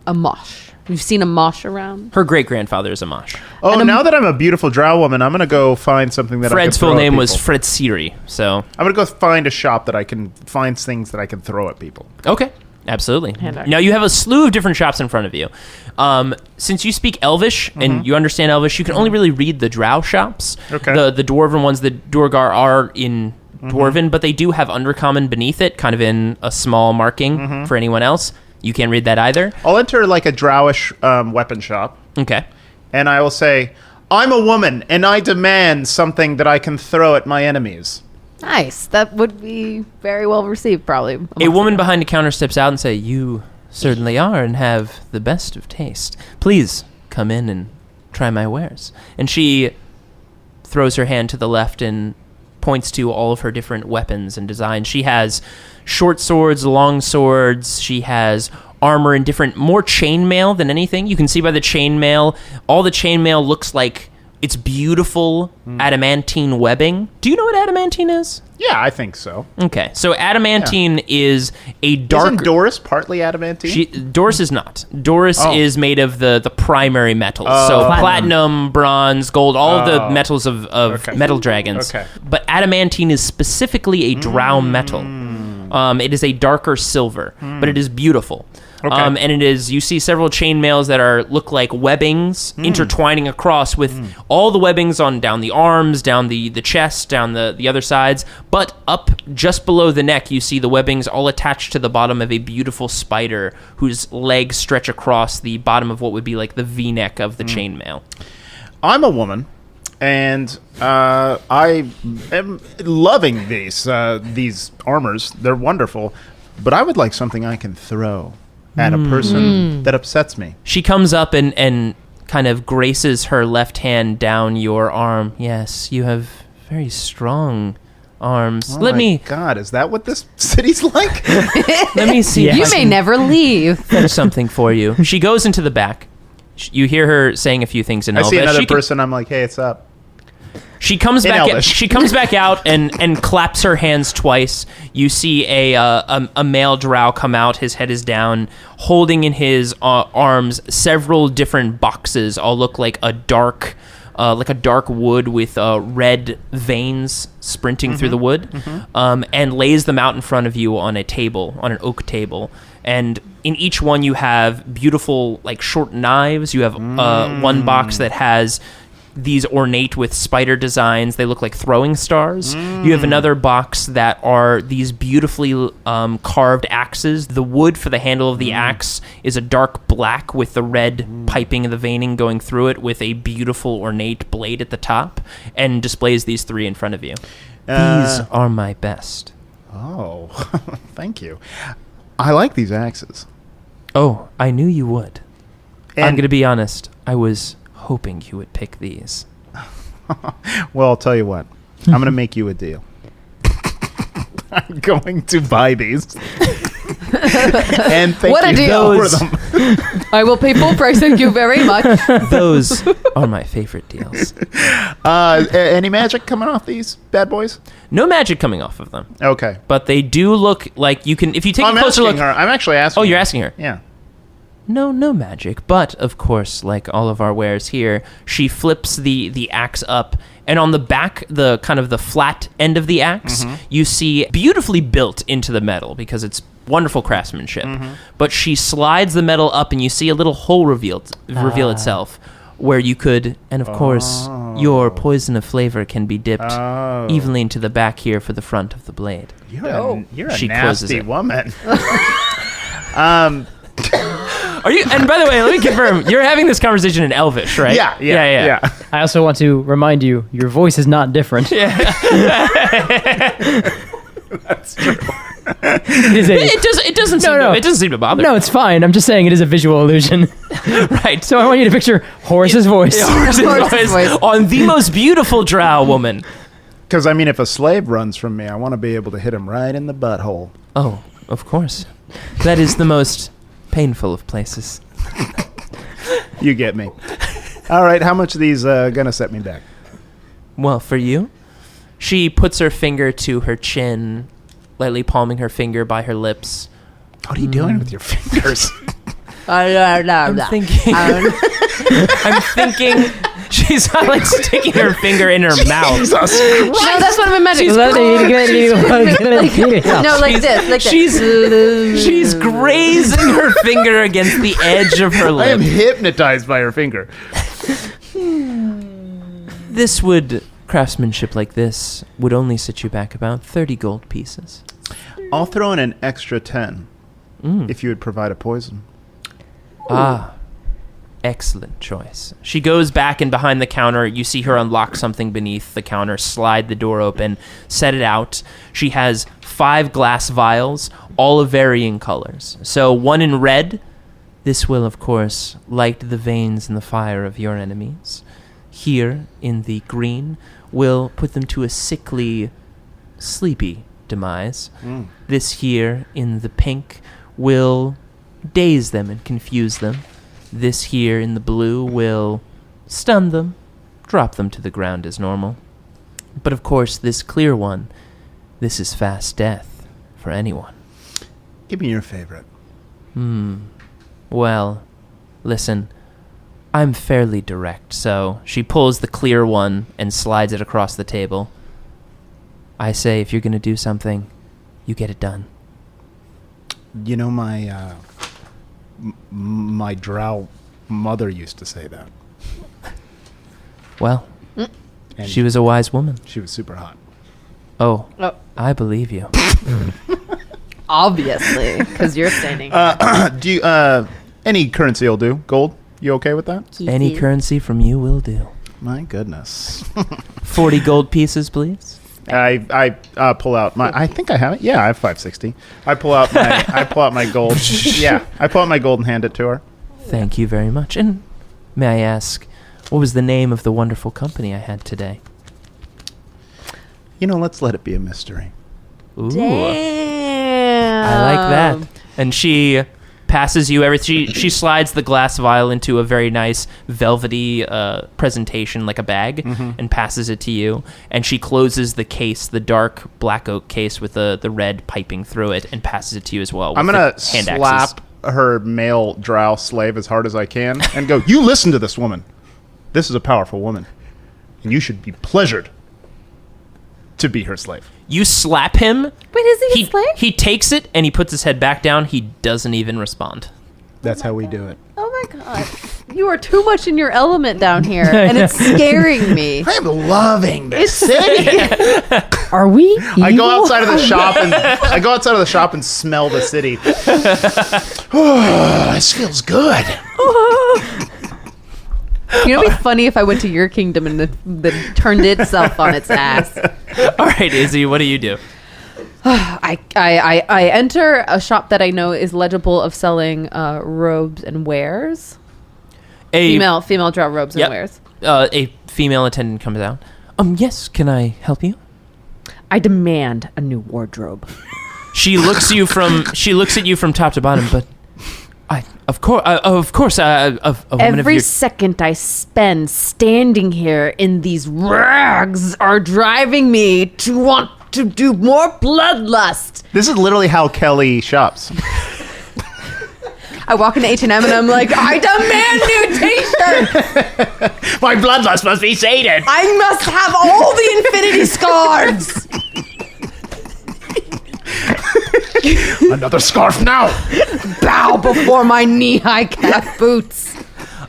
[SPEAKER 4] Amosh. You've seen Amosh around?
[SPEAKER 2] Her great grandfather is Amash.
[SPEAKER 3] Oh, now that I'm a beautiful drow woman, I'm going to go find something that
[SPEAKER 2] Fred's
[SPEAKER 3] I can
[SPEAKER 2] full
[SPEAKER 3] throw at
[SPEAKER 2] name was
[SPEAKER 3] people.
[SPEAKER 2] Fred Siri. So
[SPEAKER 3] I'm going to go find a shop that I can find things that I can throw at people.
[SPEAKER 2] okay, absolutely.
[SPEAKER 4] Hand out.
[SPEAKER 2] Now you have a slew of different shops in front of you. Since you speak Elvish and you understand Elvish, you can only really read the drow shops.
[SPEAKER 3] Okay.
[SPEAKER 2] The dwarven ones, the Duergar are in Dwarven, but they do have undercommon beneath it, kind of in a small marking for anyone else. You can't read that either.
[SPEAKER 3] I'll enter like a drowish weapon shop,
[SPEAKER 2] Okay.
[SPEAKER 3] and I will say, I'm a woman, and I demand something that I can throw at my enemies.
[SPEAKER 4] Nice. That would be very well received, probably.
[SPEAKER 2] A woman behind the counter steps out and say, "You certainly are and have the best of taste. Please come in and try my wares." And she throws her hand to the left and points to all of her different weapons and designs. She has short swords, long swords. She has armor in different, more chainmail than anything. You can see by the chainmail, all the chainmail looks like it's beautiful adamantine webbing. Do you know what adamantine is?
[SPEAKER 3] Yeah, I think so.
[SPEAKER 2] Okay, so adamantine is a dark.
[SPEAKER 3] Isn't Doris partly adamantine?
[SPEAKER 2] Doris is not. Doris
[SPEAKER 3] Oh.
[SPEAKER 2] is made of the primary metals. So platinum, bronze, gold, all of the metals of
[SPEAKER 3] Okay.
[SPEAKER 2] metal dragons.
[SPEAKER 3] Okay.
[SPEAKER 2] But adamantine is specifically a drow metal. It is a darker silver, but it is beautiful.
[SPEAKER 3] Okay.
[SPEAKER 2] And it is, you see several chainmails that look like webbings intertwining across with all the webbings on down the arms, down the chest, down the other sides. But up just below the neck, you see the webbings all attached to the bottom of a beautiful spider whose legs stretch across the bottom of what would be like the V-neck of the chainmail.
[SPEAKER 3] I'm a woman, and I am loving these armors. They're wonderful, but I would like something I can throw at a person that upsets me.
[SPEAKER 2] She comes up and kind of graces her left hand down your arm. Yes, you have very strong arms.
[SPEAKER 3] Oh
[SPEAKER 2] Let
[SPEAKER 3] my
[SPEAKER 2] me
[SPEAKER 3] God, is that what this city's like?
[SPEAKER 2] let me see. if
[SPEAKER 4] You
[SPEAKER 2] I
[SPEAKER 4] may
[SPEAKER 2] can
[SPEAKER 4] never leave.
[SPEAKER 2] fetch something for you. She goes into the back. You hear her saying a few things in
[SPEAKER 3] I
[SPEAKER 2] Elvish.
[SPEAKER 3] see another
[SPEAKER 2] She can-
[SPEAKER 3] person. I'm like, hey, it's up.
[SPEAKER 2] She comes
[SPEAKER 3] In
[SPEAKER 2] back.
[SPEAKER 3] Elvish.
[SPEAKER 2] She comes back out and claps her hands twice. You see a male drow come out. His head is down, holding in his arms several different boxes. All look like a dark wood with red veins sprinting through the wood, and lays them out in front of you on a table, on an oak table. And in each one, you have beautiful, like, short knives. You have one box that has these ornate with spider designs. They look like throwing stars. You have another box that are these beautifully carved axes. The wood for the handle of the axe is a dark black with the red piping and the veining going through it, with a beautiful ornate blade at the top, and displays these 3 in front of you. These are my best.
[SPEAKER 3] Oh, thank you. I like these axes.
[SPEAKER 2] Oh, I knew you would. I'm
[SPEAKER 3] And-
[SPEAKER 2] going to be honest. I was hoping you would pick these.
[SPEAKER 3] Well, I'll tell you what. I'm going to make you a deal. I'm going to buy these. And thank
[SPEAKER 4] What a
[SPEAKER 3] you
[SPEAKER 4] deal.
[SPEAKER 3] for them.
[SPEAKER 4] I will pay full price. Thank you very much.
[SPEAKER 2] Those are my favorite deals.
[SPEAKER 3] Any magic coming off these bad boys?
[SPEAKER 2] No magic coming off of them,
[SPEAKER 3] Okay.
[SPEAKER 2] but they do look like you can. If you take
[SPEAKER 3] I'm
[SPEAKER 2] a closer
[SPEAKER 3] asking
[SPEAKER 2] look.
[SPEAKER 3] her. I'm actually asking.
[SPEAKER 2] Oh, you're
[SPEAKER 3] her.
[SPEAKER 2] asking her.
[SPEAKER 3] Yeah.
[SPEAKER 2] No magic. But, of course, like all of our wares here, she flips the axe up, and on the back, the kind of the flat end of the axe, you see beautifully built into the metal, because it's wonderful craftsmanship. But she slides the metal up, and you see a little hole reveal itself, where you could, and of course, your poison of flavor can be dipped evenly into the back here for the front of the blade.
[SPEAKER 3] You're a
[SPEAKER 2] She closes
[SPEAKER 3] nasty
[SPEAKER 2] it.
[SPEAKER 3] woman.
[SPEAKER 2] Are you? And by the way, let me confirm, you're having this conversation in Elvish, right?
[SPEAKER 3] Yeah.
[SPEAKER 6] I also want to remind you, your voice is not different.
[SPEAKER 3] That's true.
[SPEAKER 6] It is a,
[SPEAKER 2] It doesn't seem to bother.
[SPEAKER 6] no, it's fine. I'm just saying it is a visual illusion.
[SPEAKER 2] Right.
[SPEAKER 6] So I want you to picture Horace's voice.
[SPEAKER 2] Horace's
[SPEAKER 4] Horace's
[SPEAKER 2] voice
[SPEAKER 4] voice.
[SPEAKER 2] on the most beautiful drow woman.
[SPEAKER 3] Because, I mean, if a slave runs from me, I want to be able to hit him right in the butthole.
[SPEAKER 2] Oh, of course. That is the most painful of places.
[SPEAKER 3] You get me. All right, how much are these going to set me back?
[SPEAKER 2] Well, for you, she puts her finger to her chin, lightly palming her finger by her lips.
[SPEAKER 3] What are you doing with your fingers?
[SPEAKER 2] I'm thinking. I'm thinking. She's not like sticking her finger in her mouth.
[SPEAKER 3] Jesus
[SPEAKER 4] No, that's one of my magic.
[SPEAKER 6] No,
[SPEAKER 4] No, like this. Like
[SPEAKER 2] She's grazing her finger against the edge of her
[SPEAKER 3] I am
[SPEAKER 2] lip.
[SPEAKER 3] hypnotized by her finger.
[SPEAKER 2] Craftsmanship like this would only set you back about 30 gold pieces.
[SPEAKER 3] I'll throw in an extra 10 if you would provide a poison.
[SPEAKER 2] Ah, excellent choice. She goes back and behind the counter. You see her unlock something beneath the counter, slide the door open, set it out. She has 5 glass vials, all of varying colors. So one in red. This will, of course, light the veins in the fire of your enemies. Here, in the green, will put them to a sickly, sleepy demise. This here, in the pink, will daze them and confuse them. This here, in the blue, will stun them, drop them to the ground as normal. But, of course, this clear one, this is fast death for anyone.
[SPEAKER 3] Give me your favorite.
[SPEAKER 2] Well, listen, I'm fairly direct, so she pulls the clear one and slides it across the table. I say, if you're going to do something, you get it done.
[SPEAKER 3] You know, my drow mother used to say that.
[SPEAKER 2] Well,
[SPEAKER 3] And
[SPEAKER 2] she was a wise woman.
[SPEAKER 3] she was super hot.
[SPEAKER 2] Oh,
[SPEAKER 4] Oh.
[SPEAKER 2] I believe you.
[SPEAKER 4] Obviously, because you're standing.
[SPEAKER 3] Do you, any currency will do. Gold? You okay with that?
[SPEAKER 2] Any currency from you will do.
[SPEAKER 3] My goodness.
[SPEAKER 2] 40 gold pieces, please.
[SPEAKER 3] I pull out my. I think I have it. Yeah, I have 560. I pull out my gold. Yeah, I pull out my gold and hand it to her.
[SPEAKER 2] Thank you very much. And may I ask, what was the name of the wonderful company I had today?
[SPEAKER 3] You know, let's let it be a mystery.
[SPEAKER 2] Ooh,
[SPEAKER 4] Damn.
[SPEAKER 2] I like that. And she passes you everything. She slides the glass vial into a very nice velvety presentation, like a bag, and passes it to you. And she closes the case, the dark black oak case with the red piping through it, and passes it to you as well.
[SPEAKER 3] I'm going to slap her male drow slave as hard as I can and go, you listen to this woman. This is a powerful woman. And you should be pleasured to be her slave.
[SPEAKER 2] You slap him.
[SPEAKER 4] Wait, is he a slave?
[SPEAKER 2] He takes it and he puts his head back down. He doesn't even respond.
[SPEAKER 3] That's how we do it.
[SPEAKER 4] Oh my god. You are too much in your element down here, and it's scaring me.
[SPEAKER 3] I am loving this city.
[SPEAKER 5] Are we?
[SPEAKER 3] I go outside of the shop and smell the city. Oh, this feels good.
[SPEAKER 4] You know, it'd be funny if I went to your kingdom and then turned itself on its ass.
[SPEAKER 2] All right, Izzy, what do you do?
[SPEAKER 4] I enter a shop that I know is legible of selling robes and wares. Female drow robes and wares.
[SPEAKER 2] A female attendant comes out. Yes, can I help you?
[SPEAKER 4] I demand a new wardrobe.
[SPEAKER 2] She looks at you from top to bottom, but of course, a woman
[SPEAKER 4] Every
[SPEAKER 2] of your...
[SPEAKER 4] second I spend standing here in these rags are driving me to want to do more bloodlust.
[SPEAKER 3] This is literally how Kelly shops.
[SPEAKER 4] I walk into H&M and I'm like, I demand new t-shirt.
[SPEAKER 3] My bloodlust must be sated.
[SPEAKER 4] I must have all the infinity scars.
[SPEAKER 3] Another scarf now.
[SPEAKER 4] Bow before my knee-high calf boots.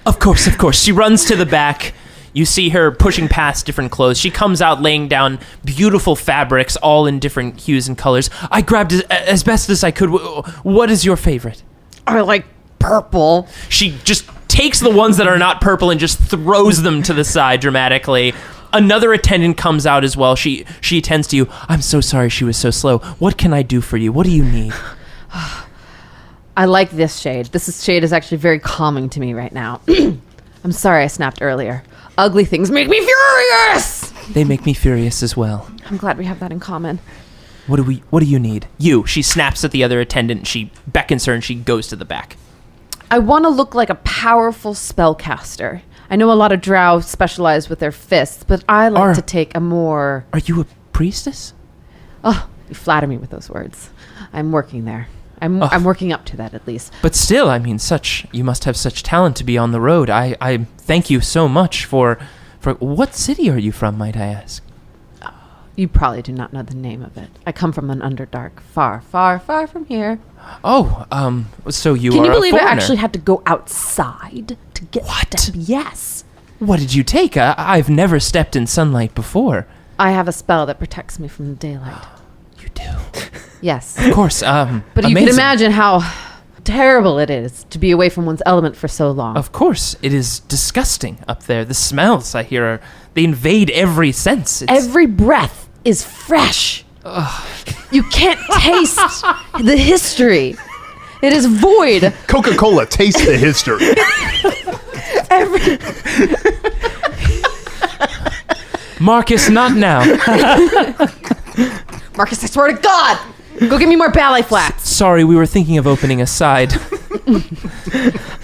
[SPEAKER 2] Of course. She runs to the back. You see her pushing past different clothes. She comes out laying down beautiful fabrics, all in different hues and colors. I grabbed as best as I could. What is your favorite?
[SPEAKER 4] I like purple.
[SPEAKER 2] She just takes the ones that are not purple and just throws them to the side dramatically. Another attendant comes out as well. She attends to you. I'm so sorry she was so slow. What can I do for you? What do you need?
[SPEAKER 4] I like this shade. Shade is actually very calming to me right now. I'm sorry I snapped earlier. Ugly things make me furious!
[SPEAKER 2] They make me furious as well.
[SPEAKER 4] I'm glad we have that in common.
[SPEAKER 2] What do you need? She snaps at the other attendant. She beckons her and she goes to the back.
[SPEAKER 4] I want to look like a powerful spellcaster. I know a lot of drow specialize with their fists, but I like to take a more...
[SPEAKER 2] Are you a priestess?
[SPEAKER 4] Oh, you flatter me with those words. I'm working there. I'm working up to that, at least.
[SPEAKER 2] But still, I mean, you must have such talent to be on the road. I thank you so much for... What city are you from, might I ask?
[SPEAKER 4] You probably do not know the name of it. I come from an Underdark, far, far, far from here.
[SPEAKER 2] Oh, so you
[SPEAKER 4] Can
[SPEAKER 2] are
[SPEAKER 4] you believe
[SPEAKER 2] a
[SPEAKER 4] I
[SPEAKER 2] foreigner?
[SPEAKER 4] actually had to go outside to get...
[SPEAKER 2] What?
[SPEAKER 4] Yes.
[SPEAKER 2] What did you take? I've never stepped in sunlight before.
[SPEAKER 4] I have a spell that protects me from the daylight.
[SPEAKER 2] You do?
[SPEAKER 4] Yes.
[SPEAKER 2] Of course,
[SPEAKER 4] But you
[SPEAKER 2] amazing.
[SPEAKER 4] can imagine how terrible it is to be away from one's element for so long.
[SPEAKER 2] Of course, it is disgusting up there. The smells I hear, they invade every sense.
[SPEAKER 4] Every breath is fresh. You can't taste the history. It is void.
[SPEAKER 3] Coca-Cola, taste the history.
[SPEAKER 2] Marcus, not now.
[SPEAKER 4] Marcus, I swear to God, go get me more ballet flats.
[SPEAKER 2] Sorry, we were thinking of opening a side.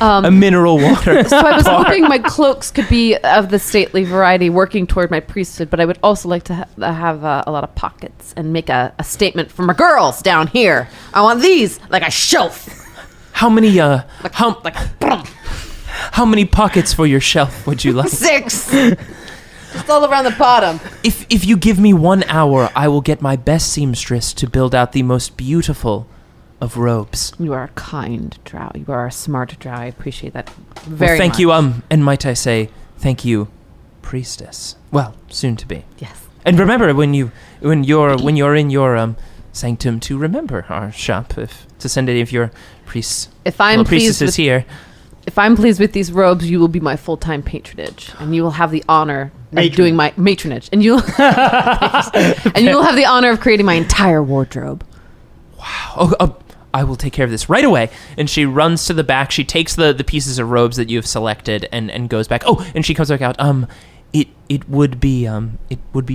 [SPEAKER 2] A mineral water.
[SPEAKER 4] So I was hoping my cloaks could be of the stately variety working toward my priesthood, but I would also like to have a lot of pockets and make a statement for my girls down here. I want these like a shelf.
[SPEAKER 2] How many how many pockets for your shelf would you like?
[SPEAKER 4] 6. Just all around the bottom.
[SPEAKER 2] If you give me 1 hour, I will get my best seamstress to build out the most beautiful of robes.
[SPEAKER 4] You are a kind drow. You are a smart drow. I appreciate that very much.
[SPEAKER 2] Thank you, and might I say, thank you, priestess. Well, soon to be.
[SPEAKER 4] Yes.
[SPEAKER 2] And remember when you're in your sanctum to remember our shop to send any of your priests.
[SPEAKER 4] If I'm
[SPEAKER 2] priestesses here.
[SPEAKER 4] If I'm pleased with these robes, you will be my full-time patronage, and you will have the honor of doing my matronage, and you will have the honor of creating my entire wardrobe.
[SPEAKER 2] Wow. I will take care of this right away. And she runs to the back. She takes the pieces of robes that you have selected and goes back. Oh, and she comes back out. It would be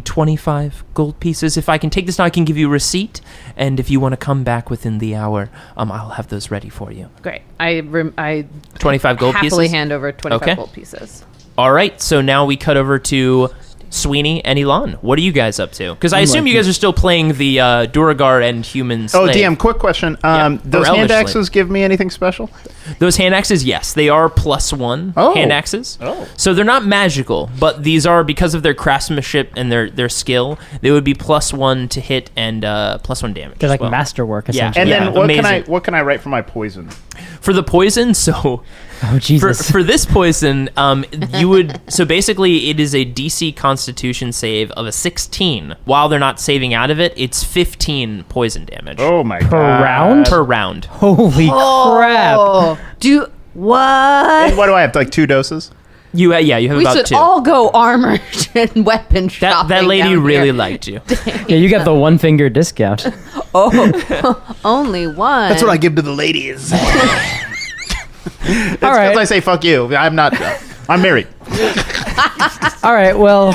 [SPEAKER 2] 25 gold pieces. If I can take this now, I can give you a receipt, and if you want to come back within the hour, I'll have those ready for you.
[SPEAKER 4] Great. I
[SPEAKER 2] 25 gold
[SPEAKER 4] happily
[SPEAKER 2] pieces?
[SPEAKER 4] hand over 25
[SPEAKER 2] Okay.
[SPEAKER 4] gold pieces.
[SPEAKER 2] All right, so now we cut over to Sweeney and Elon. What are you guys up to? Because I assume you guys are still playing the Duragar and human slave.
[SPEAKER 3] Oh, DM, quick question.
[SPEAKER 2] Yeah,
[SPEAKER 3] Those
[SPEAKER 2] or
[SPEAKER 3] hand
[SPEAKER 2] elvish
[SPEAKER 3] axes give me anything special?
[SPEAKER 2] Those hand axes, yes, they are +1
[SPEAKER 3] Oh.
[SPEAKER 2] hand axes.
[SPEAKER 3] Oh.
[SPEAKER 2] So they're not magical, but these are, because of their craftsmanship and their skill, they would be +1 to hit and +1 damage.
[SPEAKER 5] They're
[SPEAKER 2] as
[SPEAKER 5] like
[SPEAKER 2] well.
[SPEAKER 5] masterwork,
[SPEAKER 2] Yeah.
[SPEAKER 5] essentially.
[SPEAKER 3] And
[SPEAKER 2] Yeah,
[SPEAKER 3] then
[SPEAKER 2] amazing.
[SPEAKER 3] what can I write for my poison?
[SPEAKER 2] For the poison, so
[SPEAKER 5] Oh, Jesus.
[SPEAKER 2] for this poison, you would, so basically it is a DC Constitution save of a 16. While they're not saving out of it, it's 15 poison damage
[SPEAKER 3] Oh my god.
[SPEAKER 5] Per round?
[SPEAKER 2] per round.
[SPEAKER 5] Holy crap.
[SPEAKER 4] Oh, what?
[SPEAKER 3] And what do I have? Like 2 doses?
[SPEAKER 2] You have
[SPEAKER 4] We
[SPEAKER 2] about
[SPEAKER 4] should
[SPEAKER 2] 2.
[SPEAKER 4] all go armored and weapon shopping.
[SPEAKER 2] that lady
[SPEAKER 4] down
[SPEAKER 2] really
[SPEAKER 4] here.
[SPEAKER 2] liked you.
[SPEAKER 5] Yeah, you got the 1 finger discount.
[SPEAKER 4] Oh, only one.
[SPEAKER 3] That's what I give to the ladies.
[SPEAKER 5] All right.
[SPEAKER 3] Because I say fuck you. I'm not. I'm married.
[SPEAKER 5] All right, well,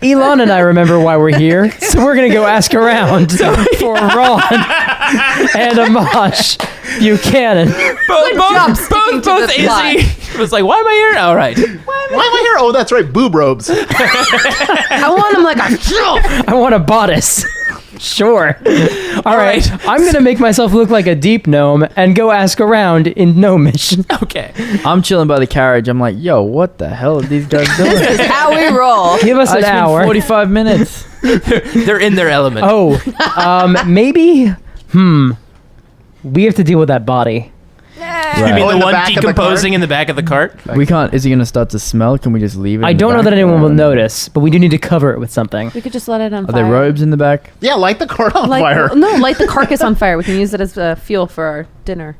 [SPEAKER 5] Elon and I remember why we're here, so we're going to go ask around for Ron and Amash Buchanan.
[SPEAKER 4] job sticking to
[SPEAKER 2] both
[SPEAKER 4] the plot.
[SPEAKER 2] Izzy was like, why am I here? All right.
[SPEAKER 3] Why am I here? Oh, that's right. Boob robes.
[SPEAKER 4] I want him like a shelf.
[SPEAKER 5] I want a bodice. Sure. All right. I'm going to make myself look like a deep gnome and go ask around in Gnomish.
[SPEAKER 2] Okay.
[SPEAKER 6] I'm chilling by the carriage. I'm like, yo, what the hell are these guys doing?
[SPEAKER 4] This is how we roll.
[SPEAKER 5] Give us
[SPEAKER 6] I
[SPEAKER 5] an
[SPEAKER 6] spent
[SPEAKER 5] hour.
[SPEAKER 6] 45 minutes.
[SPEAKER 2] They're in their element.
[SPEAKER 5] Oh, maybe? We have to deal with that body.
[SPEAKER 2] You mean
[SPEAKER 3] Oh,
[SPEAKER 2] the
[SPEAKER 3] in the
[SPEAKER 2] one
[SPEAKER 3] back of the
[SPEAKER 2] decomposing
[SPEAKER 3] cart?
[SPEAKER 2] in the back of the cart?
[SPEAKER 6] We can't. Is he gonna start to smell? Can we just leave it?
[SPEAKER 5] I
[SPEAKER 6] in the
[SPEAKER 5] don't know
[SPEAKER 6] back?
[SPEAKER 5] that anyone will notice, but we do need to cover it with something.
[SPEAKER 4] We could just let it on
[SPEAKER 6] Are
[SPEAKER 4] fire.
[SPEAKER 6] there robes in the back?
[SPEAKER 3] Yeah, light the cart on
[SPEAKER 4] Light,
[SPEAKER 3] fire.
[SPEAKER 4] no, light the carcass on fire. We can use it as fuel for our dinner.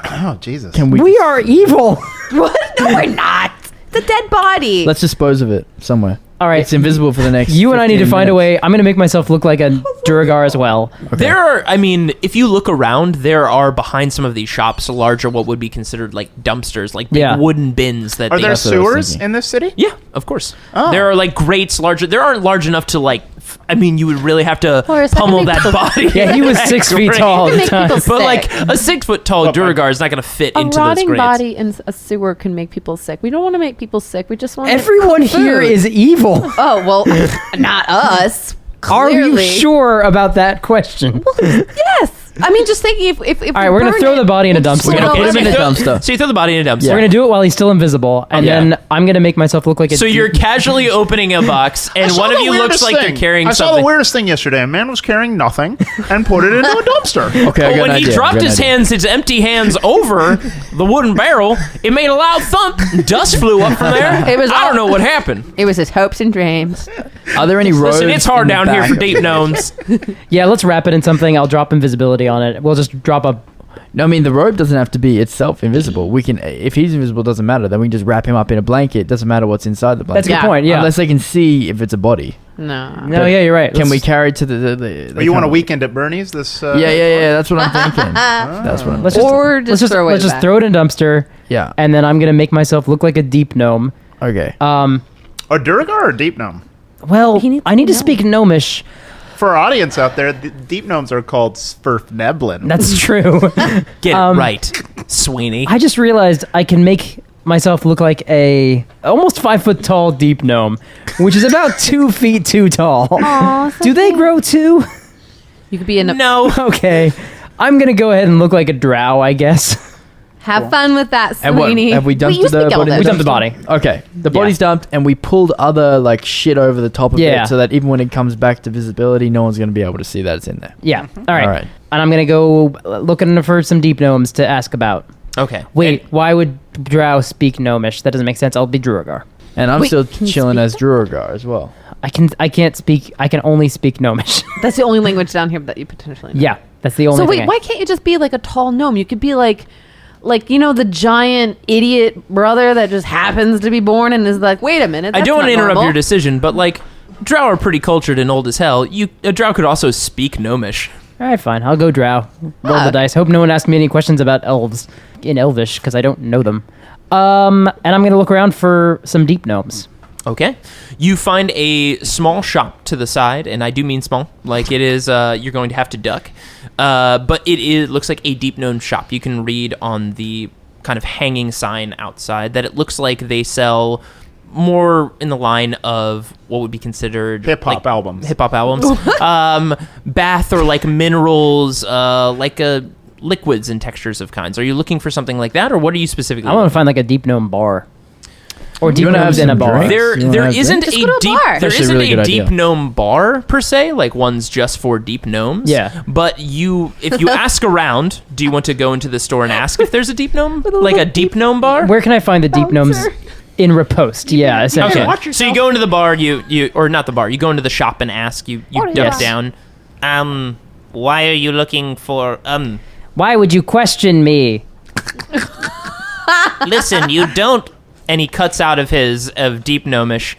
[SPEAKER 3] Oh, Jesus.
[SPEAKER 6] Can we?
[SPEAKER 5] We are evil.
[SPEAKER 4] What? No, we're not. It's a dead body.
[SPEAKER 6] Let's dispose of it somewhere.
[SPEAKER 5] All right.
[SPEAKER 6] It's invisible for the next.
[SPEAKER 5] You and I need to
[SPEAKER 6] 15
[SPEAKER 5] find a
[SPEAKER 6] minutes.
[SPEAKER 5] way. I'm going to make myself look like a Duragar as well.
[SPEAKER 2] There are, I mean, if you look around, there are behind some of these shops larger, what would be considered like dumpsters, like big
[SPEAKER 5] Yeah.
[SPEAKER 2] wooden bins that
[SPEAKER 3] Are
[SPEAKER 2] they
[SPEAKER 3] there
[SPEAKER 6] That's what I was
[SPEAKER 3] sewers
[SPEAKER 6] thinking.
[SPEAKER 3] in this city?
[SPEAKER 2] Yeah, of course.
[SPEAKER 3] Oh.
[SPEAKER 2] There are like grates larger. There aren't large enough to like. I mean, you would really have to
[SPEAKER 4] Horace, I can
[SPEAKER 2] pummel
[SPEAKER 4] make
[SPEAKER 2] that
[SPEAKER 4] people-
[SPEAKER 2] body.
[SPEAKER 5] Yeah, he was 6 feet
[SPEAKER 2] Great.
[SPEAKER 5] tall at the
[SPEAKER 4] Make
[SPEAKER 5] time.
[SPEAKER 4] people
[SPEAKER 2] But like
[SPEAKER 4] sick.
[SPEAKER 2] a 6 foot tall Duragar is not going to fit
[SPEAKER 4] A
[SPEAKER 2] into those
[SPEAKER 4] rotting
[SPEAKER 2] grates.
[SPEAKER 4] body in a sewer can make people sick. We don't want to make people sick. We just want
[SPEAKER 5] Everyone
[SPEAKER 4] to cook
[SPEAKER 5] here
[SPEAKER 4] food.
[SPEAKER 5] is evil.
[SPEAKER 4] Oh well, not us.
[SPEAKER 5] Are you
[SPEAKER 4] Clearly.
[SPEAKER 5] sure about that question?
[SPEAKER 4] Yes. I mean, just thinking if
[SPEAKER 5] All right, we're going to throw the body in a dumpster.
[SPEAKER 6] We're gonna
[SPEAKER 2] Okay,
[SPEAKER 6] put him
[SPEAKER 2] so
[SPEAKER 6] in
[SPEAKER 2] you
[SPEAKER 6] a
[SPEAKER 2] throw-
[SPEAKER 6] dumpster.
[SPEAKER 2] So you throw the body in a dumpster.
[SPEAKER 5] We're going to do it while he's still invisible, and
[SPEAKER 2] Okay.
[SPEAKER 5] then I'm going to make myself look like a
[SPEAKER 2] So you're casually opening a box, and
[SPEAKER 3] saw
[SPEAKER 2] one of
[SPEAKER 3] the
[SPEAKER 2] you looks
[SPEAKER 3] weirdest
[SPEAKER 2] like they're
[SPEAKER 3] thing.
[SPEAKER 2] carrying
[SPEAKER 3] I saw
[SPEAKER 2] something.
[SPEAKER 3] the weirdest thing yesterday. A man was carrying nothing and put it into a dumpster.
[SPEAKER 6] Okay, I
[SPEAKER 2] But
[SPEAKER 6] got
[SPEAKER 2] when
[SPEAKER 6] an
[SPEAKER 2] he
[SPEAKER 6] idea. I
[SPEAKER 2] dropped
[SPEAKER 6] got an
[SPEAKER 2] his
[SPEAKER 6] idea.
[SPEAKER 2] hands, his empty hands over the wooden barrel, it made a loud thump. Dust flew up from there.
[SPEAKER 4] It was
[SPEAKER 2] I don't
[SPEAKER 4] all-
[SPEAKER 2] know what happened.
[SPEAKER 4] It was his hopes and dreams.
[SPEAKER 6] Are there any roads?
[SPEAKER 2] Listen, it's hard
[SPEAKER 6] in the
[SPEAKER 2] down here
[SPEAKER 6] back
[SPEAKER 2] for
[SPEAKER 6] of-
[SPEAKER 2] deep gnomes.
[SPEAKER 5] Yeah, let's wrap it in something. I'll drop invisibility on it. We'll just drop a...
[SPEAKER 6] No, I mean the robe doesn't have to be itself invisible. We can, if he's invisible, doesn't matter. Then we can just wrap him up in a blanket. Doesn't matter what's inside the
[SPEAKER 5] That's
[SPEAKER 6] blanket.
[SPEAKER 5] a good
[SPEAKER 4] Yeah.
[SPEAKER 5] point, yeah.
[SPEAKER 6] Unless they can see if it's a body.
[SPEAKER 4] No.
[SPEAKER 5] No, yeah, you're right.
[SPEAKER 6] Can we
[SPEAKER 5] Let's-
[SPEAKER 6] carry it to the
[SPEAKER 3] Or you want a weekend at Bernie's? This.
[SPEAKER 6] Yeah. That's what I'm thinking. That's what I'm.
[SPEAKER 5] Let's just,
[SPEAKER 4] Or just throw it
[SPEAKER 5] let's just
[SPEAKER 4] back.
[SPEAKER 5] throw it in a dumpster,
[SPEAKER 6] Yeah.
[SPEAKER 5] and then I'm going to make myself look like a deep gnome.
[SPEAKER 6] Okay.
[SPEAKER 3] Or Duragar or Deep Gnome?
[SPEAKER 5] Well,
[SPEAKER 4] He needs
[SPEAKER 5] I need to
[SPEAKER 4] to know.
[SPEAKER 5] speak gnomish.
[SPEAKER 3] For our audience out there, the Deep Gnomes are called Svirfneblin.
[SPEAKER 5] That's true.
[SPEAKER 2] Get it right, Sweeney.
[SPEAKER 5] I just realized I can make myself look like a almost 5 foot tall deep gnome, which is about 2 feet too tall. Do they grow too?
[SPEAKER 4] You could be in a.
[SPEAKER 2] No.
[SPEAKER 5] Okay. I'm going to go ahead and look like a drow, I guess.
[SPEAKER 4] Have fun with that,
[SPEAKER 6] And what,
[SPEAKER 4] Sweeney.
[SPEAKER 6] have we dumped
[SPEAKER 4] use
[SPEAKER 6] the body?
[SPEAKER 4] Gildan.
[SPEAKER 5] We dumped the body.
[SPEAKER 6] Okay. The body's dumped, and we pulled other like shit over the top of
[SPEAKER 5] Yeah.
[SPEAKER 6] it, so that even when it comes back to visibility, no one's gonna be able to see that it's in there.
[SPEAKER 5] Yeah. All right.
[SPEAKER 6] All right.
[SPEAKER 5] And I'm going to go looking for some deep gnomes to ask about.
[SPEAKER 2] Okay.
[SPEAKER 5] Wait, why would drow speak gnomish? That doesn't make sense. I'll be Druagar.
[SPEAKER 6] And I'm
[SPEAKER 4] Wait,
[SPEAKER 6] still
[SPEAKER 4] can you
[SPEAKER 6] chilling
[SPEAKER 4] speak
[SPEAKER 6] as Duragar as well.
[SPEAKER 5] I can't speak. I can only speak gnomish.
[SPEAKER 4] That's the only language down here that you potentially know.
[SPEAKER 5] Yeah, that's the only.
[SPEAKER 4] So
[SPEAKER 5] thing
[SPEAKER 4] wait, why can't you just be like a tall gnome? You could be like you know, the giant idiot brother that just happens to be born and is like, wait a minute.
[SPEAKER 2] I
[SPEAKER 4] that's
[SPEAKER 2] don't want
[SPEAKER 4] not
[SPEAKER 2] to interrupt
[SPEAKER 4] normal.
[SPEAKER 2] your decision, but like, drow are pretty cultured and old as hell. A drow could also speak gnomish.
[SPEAKER 5] All right, fine. I'll go drow. Roll the dice. Hope no one asks me any questions about elves in Elvish because I don't know them. And I'm gonna look around for some deep gnomes.
[SPEAKER 2] Okay. You find a small shop to the side, and I do mean small. Like it is, you're going to have to duck. But it looks like a deep gnome shop. You can read on the kind of hanging sign outside that it looks like they sell more in the line of what would be considered
[SPEAKER 3] Hip-hop albums.
[SPEAKER 2] Hip-hop albums. Bath or like minerals, liquids and textures of kinds. Are you looking for something like that, or what are you specifically
[SPEAKER 5] I want to find like a deep gnome bar. Or deep
[SPEAKER 6] wanna have
[SPEAKER 5] gnomes in a
[SPEAKER 6] some
[SPEAKER 5] bar.
[SPEAKER 6] drinks?
[SPEAKER 2] There isn't
[SPEAKER 4] Just go to a bar.
[SPEAKER 2] there
[SPEAKER 6] Actually,
[SPEAKER 2] isn't
[SPEAKER 6] really
[SPEAKER 2] a
[SPEAKER 6] good
[SPEAKER 2] deep
[SPEAKER 6] idea.
[SPEAKER 2] gnome bar per se, like one's just for deep gnomes.
[SPEAKER 5] Yeah.
[SPEAKER 2] But if you ask around, do you want to go into the store and ask if there's a deep gnome, like a deep gnome bar?
[SPEAKER 5] Where can I find the deep gnomes in riposte? Yeah, essentially.
[SPEAKER 2] Okay. So you go into the bar, you or not the bar, you go into the shop and ask. You duck
[SPEAKER 5] Yes.
[SPEAKER 2] down. Why are you looking for
[SPEAKER 5] Why would you question me?
[SPEAKER 2] Listen, you don't. And he cuts out of his deep gnomish.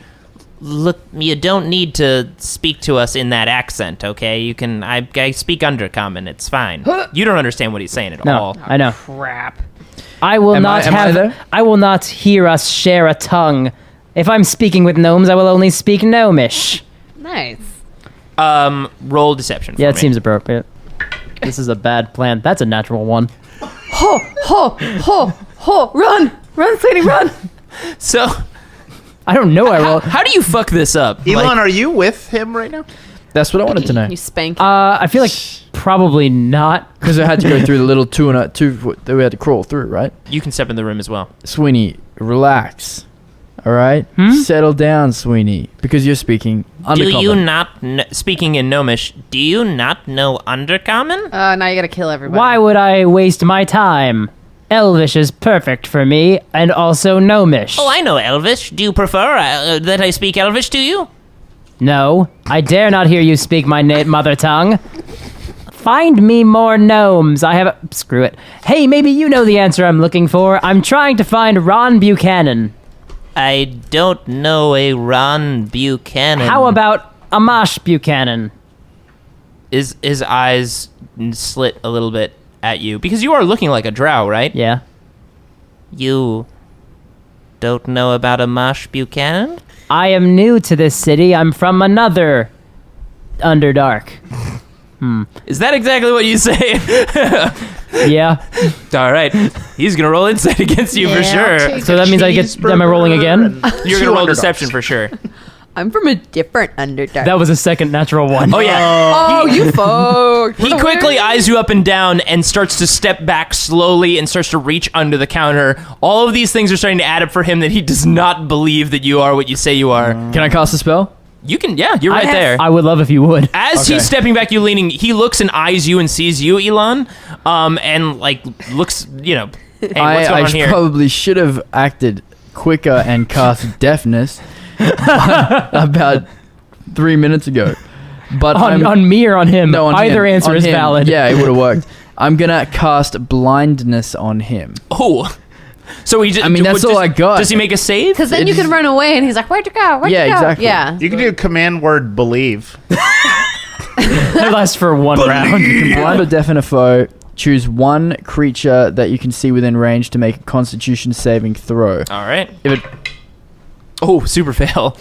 [SPEAKER 2] Look, you don't need to speak to us in that accent, okay? You can. I speak Undercommon. It's fine. You don't understand what he's saying at
[SPEAKER 5] No,
[SPEAKER 2] all.
[SPEAKER 5] I know.
[SPEAKER 4] Crap.
[SPEAKER 5] I will
[SPEAKER 6] Am
[SPEAKER 5] not
[SPEAKER 6] I
[SPEAKER 5] have.
[SPEAKER 6] there?
[SPEAKER 5] I will not hear us share a tongue. If I'm speaking with gnomes, I will only speak gnomish.
[SPEAKER 4] Nice.
[SPEAKER 2] Roll deception.
[SPEAKER 5] Yeah,
[SPEAKER 2] for
[SPEAKER 5] it
[SPEAKER 2] me.
[SPEAKER 5] seems appropriate. This is a bad plan. That's a natural one.
[SPEAKER 4] Ho, ho, ho, ho. Run. Run, Sweeney, run.
[SPEAKER 2] So,
[SPEAKER 5] I don't know. I roll.
[SPEAKER 2] how do you fuck this up?
[SPEAKER 3] Elon,
[SPEAKER 2] Like,
[SPEAKER 3] are you with him right now?
[SPEAKER 6] That's what I wanted to know.
[SPEAKER 4] You spank.
[SPEAKER 5] I feel like probably not.
[SPEAKER 6] Because I had to go through the little two that we had to crawl through, right?
[SPEAKER 2] you can step in the room as well.
[SPEAKER 6] Sweeney, relax. All right? Settle down, Sweeney. Because you're speaking Undercommon.
[SPEAKER 2] Speaking in Gnomish, do you not know Undercommon?
[SPEAKER 4] Now you gotta kill everybody.
[SPEAKER 5] Why would I waste my time? Elvish is perfect for me, and also gnomish.
[SPEAKER 2] Oh, I know Elvish. Do you prefer that I speak Elvish to you?
[SPEAKER 5] No, I dare not hear you speak my mother tongue. Find me more gnomes. Screw it. Hey, maybe you know the answer I'm looking for. I'm trying to find Ron Buchanan.
[SPEAKER 2] I don't know a Ron Buchanan.
[SPEAKER 5] How about Amash Buchanan?
[SPEAKER 2] His eyes slit a little bit at you because you are looking like a drow, right?
[SPEAKER 5] Yeah.
[SPEAKER 2] You don't know about Amash Buchanan?
[SPEAKER 5] I am new to this city. I'm from another Underdark.
[SPEAKER 2] Is that exactly what you say?
[SPEAKER 5] Yeah.
[SPEAKER 2] All right. He's going to roll insight against you for sure.
[SPEAKER 5] So that means am I rolling again?
[SPEAKER 2] You're going to roll deception for sure.
[SPEAKER 4] I'm from a different Underdark.
[SPEAKER 5] That was a second natural one.
[SPEAKER 2] Oh, yeah.
[SPEAKER 4] Oh, you fucked.
[SPEAKER 2] He quickly eyes you up and down and starts to step back slowly and starts to reach under the counter. All of these things are starting to add up for him that he does not believe that you are what you say you are.
[SPEAKER 6] Can I cast a spell?
[SPEAKER 2] You can, yeah, you're right there.
[SPEAKER 5] I would love if you would.
[SPEAKER 2] As
[SPEAKER 6] Okay.
[SPEAKER 2] he's stepping back, you leaning, he looks and eyes you and sees you, Elon, and like looks, hey, what's going on here?
[SPEAKER 6] Probably should have acted quicker and cast deafness about 3 minutes ago. But
[SPEAKER 5] On me or on him?
[SPEAKER 6] no, on
[SPEAKER 5] Either
[SPEAKER 6] him.
[SPEAKER 5] answer
[SPEAKER 6] On
[SPEAKER 5] is
[SPEAKER 6] him.
[SPEAKER 5] valid.
[SPEAKER 6] Yeah, it would have worked. I'm gonna cast blindness on him.
[SPEAKER 2] Oh, so he just,
[SPEAKER 6] I mean, that's all I got.
[SPEAKER 2] Does he make a save?
[SPEAKER 4] Because then you can run away, and he's like, "Where'd you go? Where'd
[SPEAKER 6] Yeah,
[SPEAKER 4] you go?"
[SPEAKER 6] exactly.
[SPEAKER 4] Yeah.
[SPEAKER 3] You can do command word believe.
[SPEAKER 5] That lasts for one round.
[SPEAKER 6] Blind or deafen a foe. Choose one creature that you can see within range to make a Constitution saving throw.
[SPEAKER 2] All right.
[SPEAKER 6] If it
[SPEAKER 2] Super fail.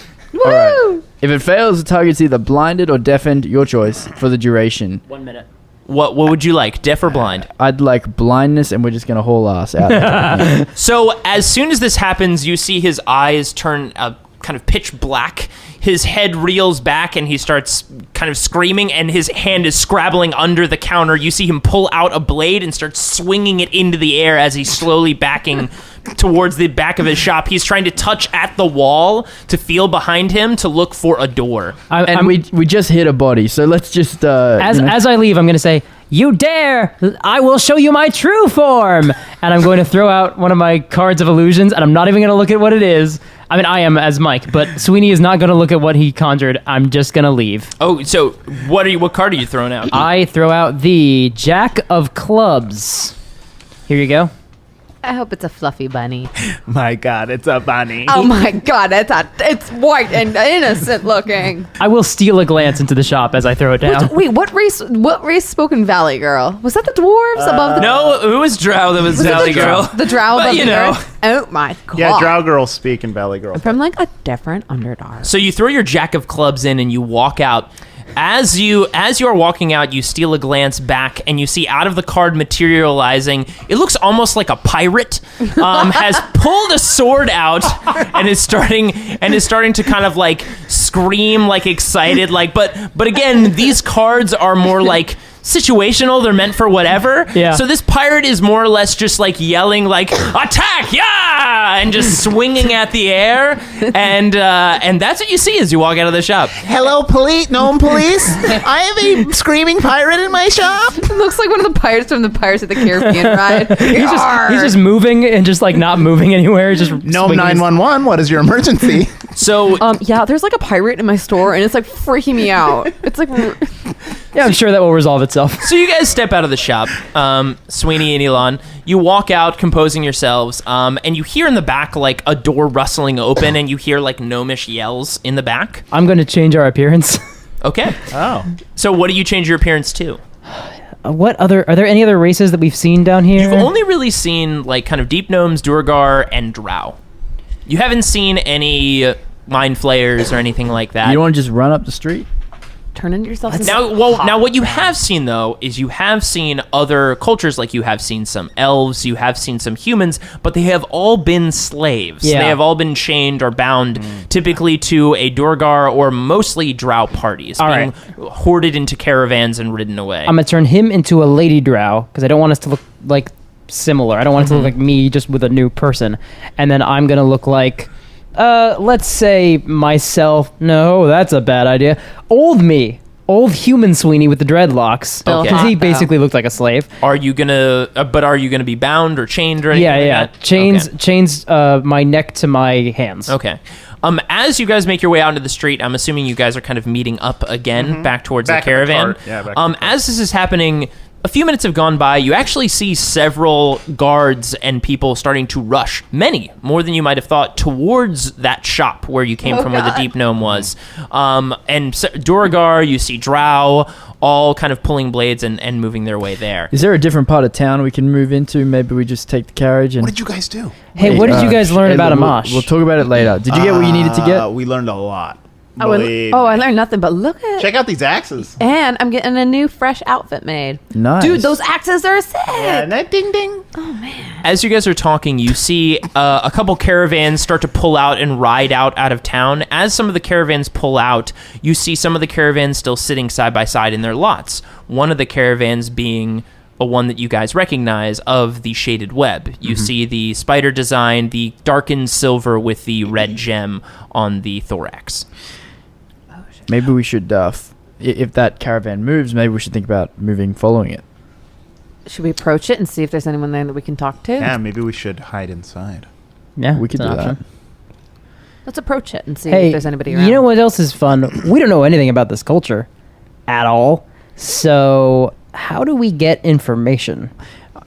[SPEAKER 6] all right. If it fails, the target's either blinded or deafened. Your choice for the duration.
[SPEAKER 5] 1 minute.
[SPEAKER 2] What would you like, deaf or blind?
[SPEAKER 6] I'd like blindness, and we're just gonna haul ass out.
[SPEAKER 2] So as soon as this happens, you see his eyes turn kind of pitch black. His head reels back and he starts kind of screaming, and his hand is scrabbling under the counter. You see him pull out a blade and start swinging it into the air as he's slowly backing towards the back of his shop. He's trying to touch at the wall to feel behind him to look for a door.
[SPEAKER 6] And we just hit a body, so let's just
[SPEAKER 5] As I leave, I'm going to say, "You dare! I will show you my true form!" And I'm going to throw out one of my cards of illusions, and I'm not even going to look at what it is. I mean, I am as Mike, but Sweeney is not going to look at what he conjured. I'm just going to leave.
[SPEAKER 2] Oh, so what card are you throwing out?
[SPEAKER 5] I throw out the Jack of Clubs. Here you go.
[SPEAKER 4] I hope it's a fluffy bunny.
[SPEAKER 3] My God, it's a bunny.
[SPEAKER 4] Oh my God, it's white and innocent looking.
[SPEAKER 5] I will steal a glance into the shop as I throw it down.
[SPEAKER 4] Wait, what race spoke in Valley Girl? Was that the dwarves above the?
[SPEAKER 2] No, it was Drow that was Valley Girl.
[SPEAKER 4] The Drow
[SPEAKER 2] But
[SPEAKER 4] above
[SPEAKER 2] you
[SPEAKER 4] the
[SPEAKER 2] know.
[SPEAKER 4] earth? Oh my God.
[SPEAKER 3] Yeah, Drow girls speak in Valley Girl.
[SPEAKER 4] From like a different Underdark.
[SPEAKER 2] So you throw your jack of clubs in and you walk out. As you are walking out, you steal a glance back and you see out of the card materializing. It looks almost like a pirate has pulled a sword out and is starting to kind of like scream like excited like. But again, these cards are more like situational. They're meant for whatever.
[SPEAKER 5] Yeah.
[SPEAKER 2] So this pirate is more or less just like yelling like attack, yeah, and just swinging at the air, and that's what you see as you walk out of the shop.
[SPEAKER 3] Hello, gnome police. I have a screaming pirate in my shop.
[SPEAKER 4] It looks like one of the pirates from the Pirates of the Caribbean ride.
[SPEAKER 5] He's just moving and just like not moving anywhere. Just
[SPEAKER 3] Gnome
[SPEAKER 5] swinging his-
[SPEAKER 3] 911. What is your emergency?
[SPEAKER 2] So
[SPEAKER 4] Yeah, there's like a pirate in my store, and it's like freaking me out. It's like,
[SPEAKER 5] Yeah, I'm sure that will resolve itself.
[SPEAKER 2] So you guys step out of the shop, Sweeney and Elon. You walk out, composing yourselves, and you hear in the back like a door rustling open, and you hear like gnomish yells in the back.
[SPEAKER 5] I'm going to change our appearance.
[SPEAKER 2] Okay.
[SPEAKER 3] Oh.
[SPEAKER 2] So what do you change your appearance to?
[SPEAKER 5] Are there any other races that we've seen down here?
[SPEAKER 2] You've only really seen like kind of deep gnomes, Duergar, and Drow. You haven't seen any mind flayers or anything like that.
[SPEAKER 6] You don't want to just run up the street?
[SPEAKER 4] turn into yourself.
[SPEAKER 2] Now what you have seen though is you have seen other cultures, like you have seen some elves, you have seen some humans, but they have all been slaves.
[SPEAKER 5] Yeah.
[SPEAKER 2] They have all been chained or bound, typically to a Duergar or mostly Drow parties,
[SPEAKER 5] All
[SPEAKER 2] being hoarded into caravans and ridden away.
[SPEAKER 5] I'm gonna turn him into a lady drow because I don't want us to look like similar. I don't want it to look like me just with a new person. And then I'm gonna look like, let's say myself. No, that's a bad idea. Old me. Old human Sweeney with the dreadlocks.
[SPEAKER 4] Still
[SPEAKER 5] Because
[SPEAKER 4] hot,
[SPEAKER 5] he
[SPEAKER 4] though.
[SPEAKER 5] basically looked like a slave.
[SPEAKER 2] Are you gonna be bound or chained or anything like
[SPEAKER 5] Yeah.
[SPEAKER 2] that?
[SPEAKER 5] Chains my neck to my hands.
[SPEAKER 2] Okay. As you guys make your way out into the street, I'm assuming you guys are kind of meeting up again back towards
[SPEAKER 3] Back
[SPEAKER 2] the
[SPEAKER 3] in the
[SPEAKER 2] caravan.
[SPEAKER 3] cart. Yeah, back in the
[SPEAKER 2] As this is happening, a few minutes have gone by. You actually see several guards and people starting to rush, many more than you might have thought, towards that shop where you came from, where the deep gnome was. Duergar, you see Drow, all kind of pulling blades and moving their way there.
[SPEAKER 6] Is there a different part of town we can move into? Maybe we just take the carriage and...
[SPEAKER 3] What did you guys do?
[SPEAKER 5] Hey, what did you guys learn about Amash?
[SPEAKER 6] We'll talk about it later. Did you get what you needed to get?
[SPEAKER 3] We learned a lot.
[SPEAKER 4] I learned nothing, but look at
[SPEAKER 3] Check out these axes.
[SPEAKER 4] And I'm getting a new fresh outfit made.
[SPEAKER 6] Nice.
[SPEAKER 4] Dude, those axes are sick.
[SPEAKER 3] And that ding ding.
[SPEAKER 2] As you guys are talking, you see a couple caravans start to pull out and ride out of town. As some of the caravans pull out, you see some of the caravans still sitting side by side in their lots. One of the caravans being a one that you guys recognize of the shaded web. You see the spider design, the darkened silver with the red gem on the thorax.
[SPEAKER 6] Maybe we should, if that caravan moves, maybe we should think about following it.
[SPEAKER 4] Should we approach it and see if there's anyone there that we can talk to?
[SPEAKER 3] Yeah, maybe we should hide inside.
[SPEAKER 5] Yeah,
[SPEAKER 6] We could
[SPEAKER 5] it's
[SPEAKER 6] do
[SPEAKER 5] an
[SPEAKER 6] that.
[SPEAKER 5] option.
[SPEAKER 4] Let's approach it and see
[SPEAKER 5] Hey,
[SPEAKER 4] if there's anybody around.
[SPEAKER 5] you know what else is fun? We don't know anything about this culture at all. So how do we get information?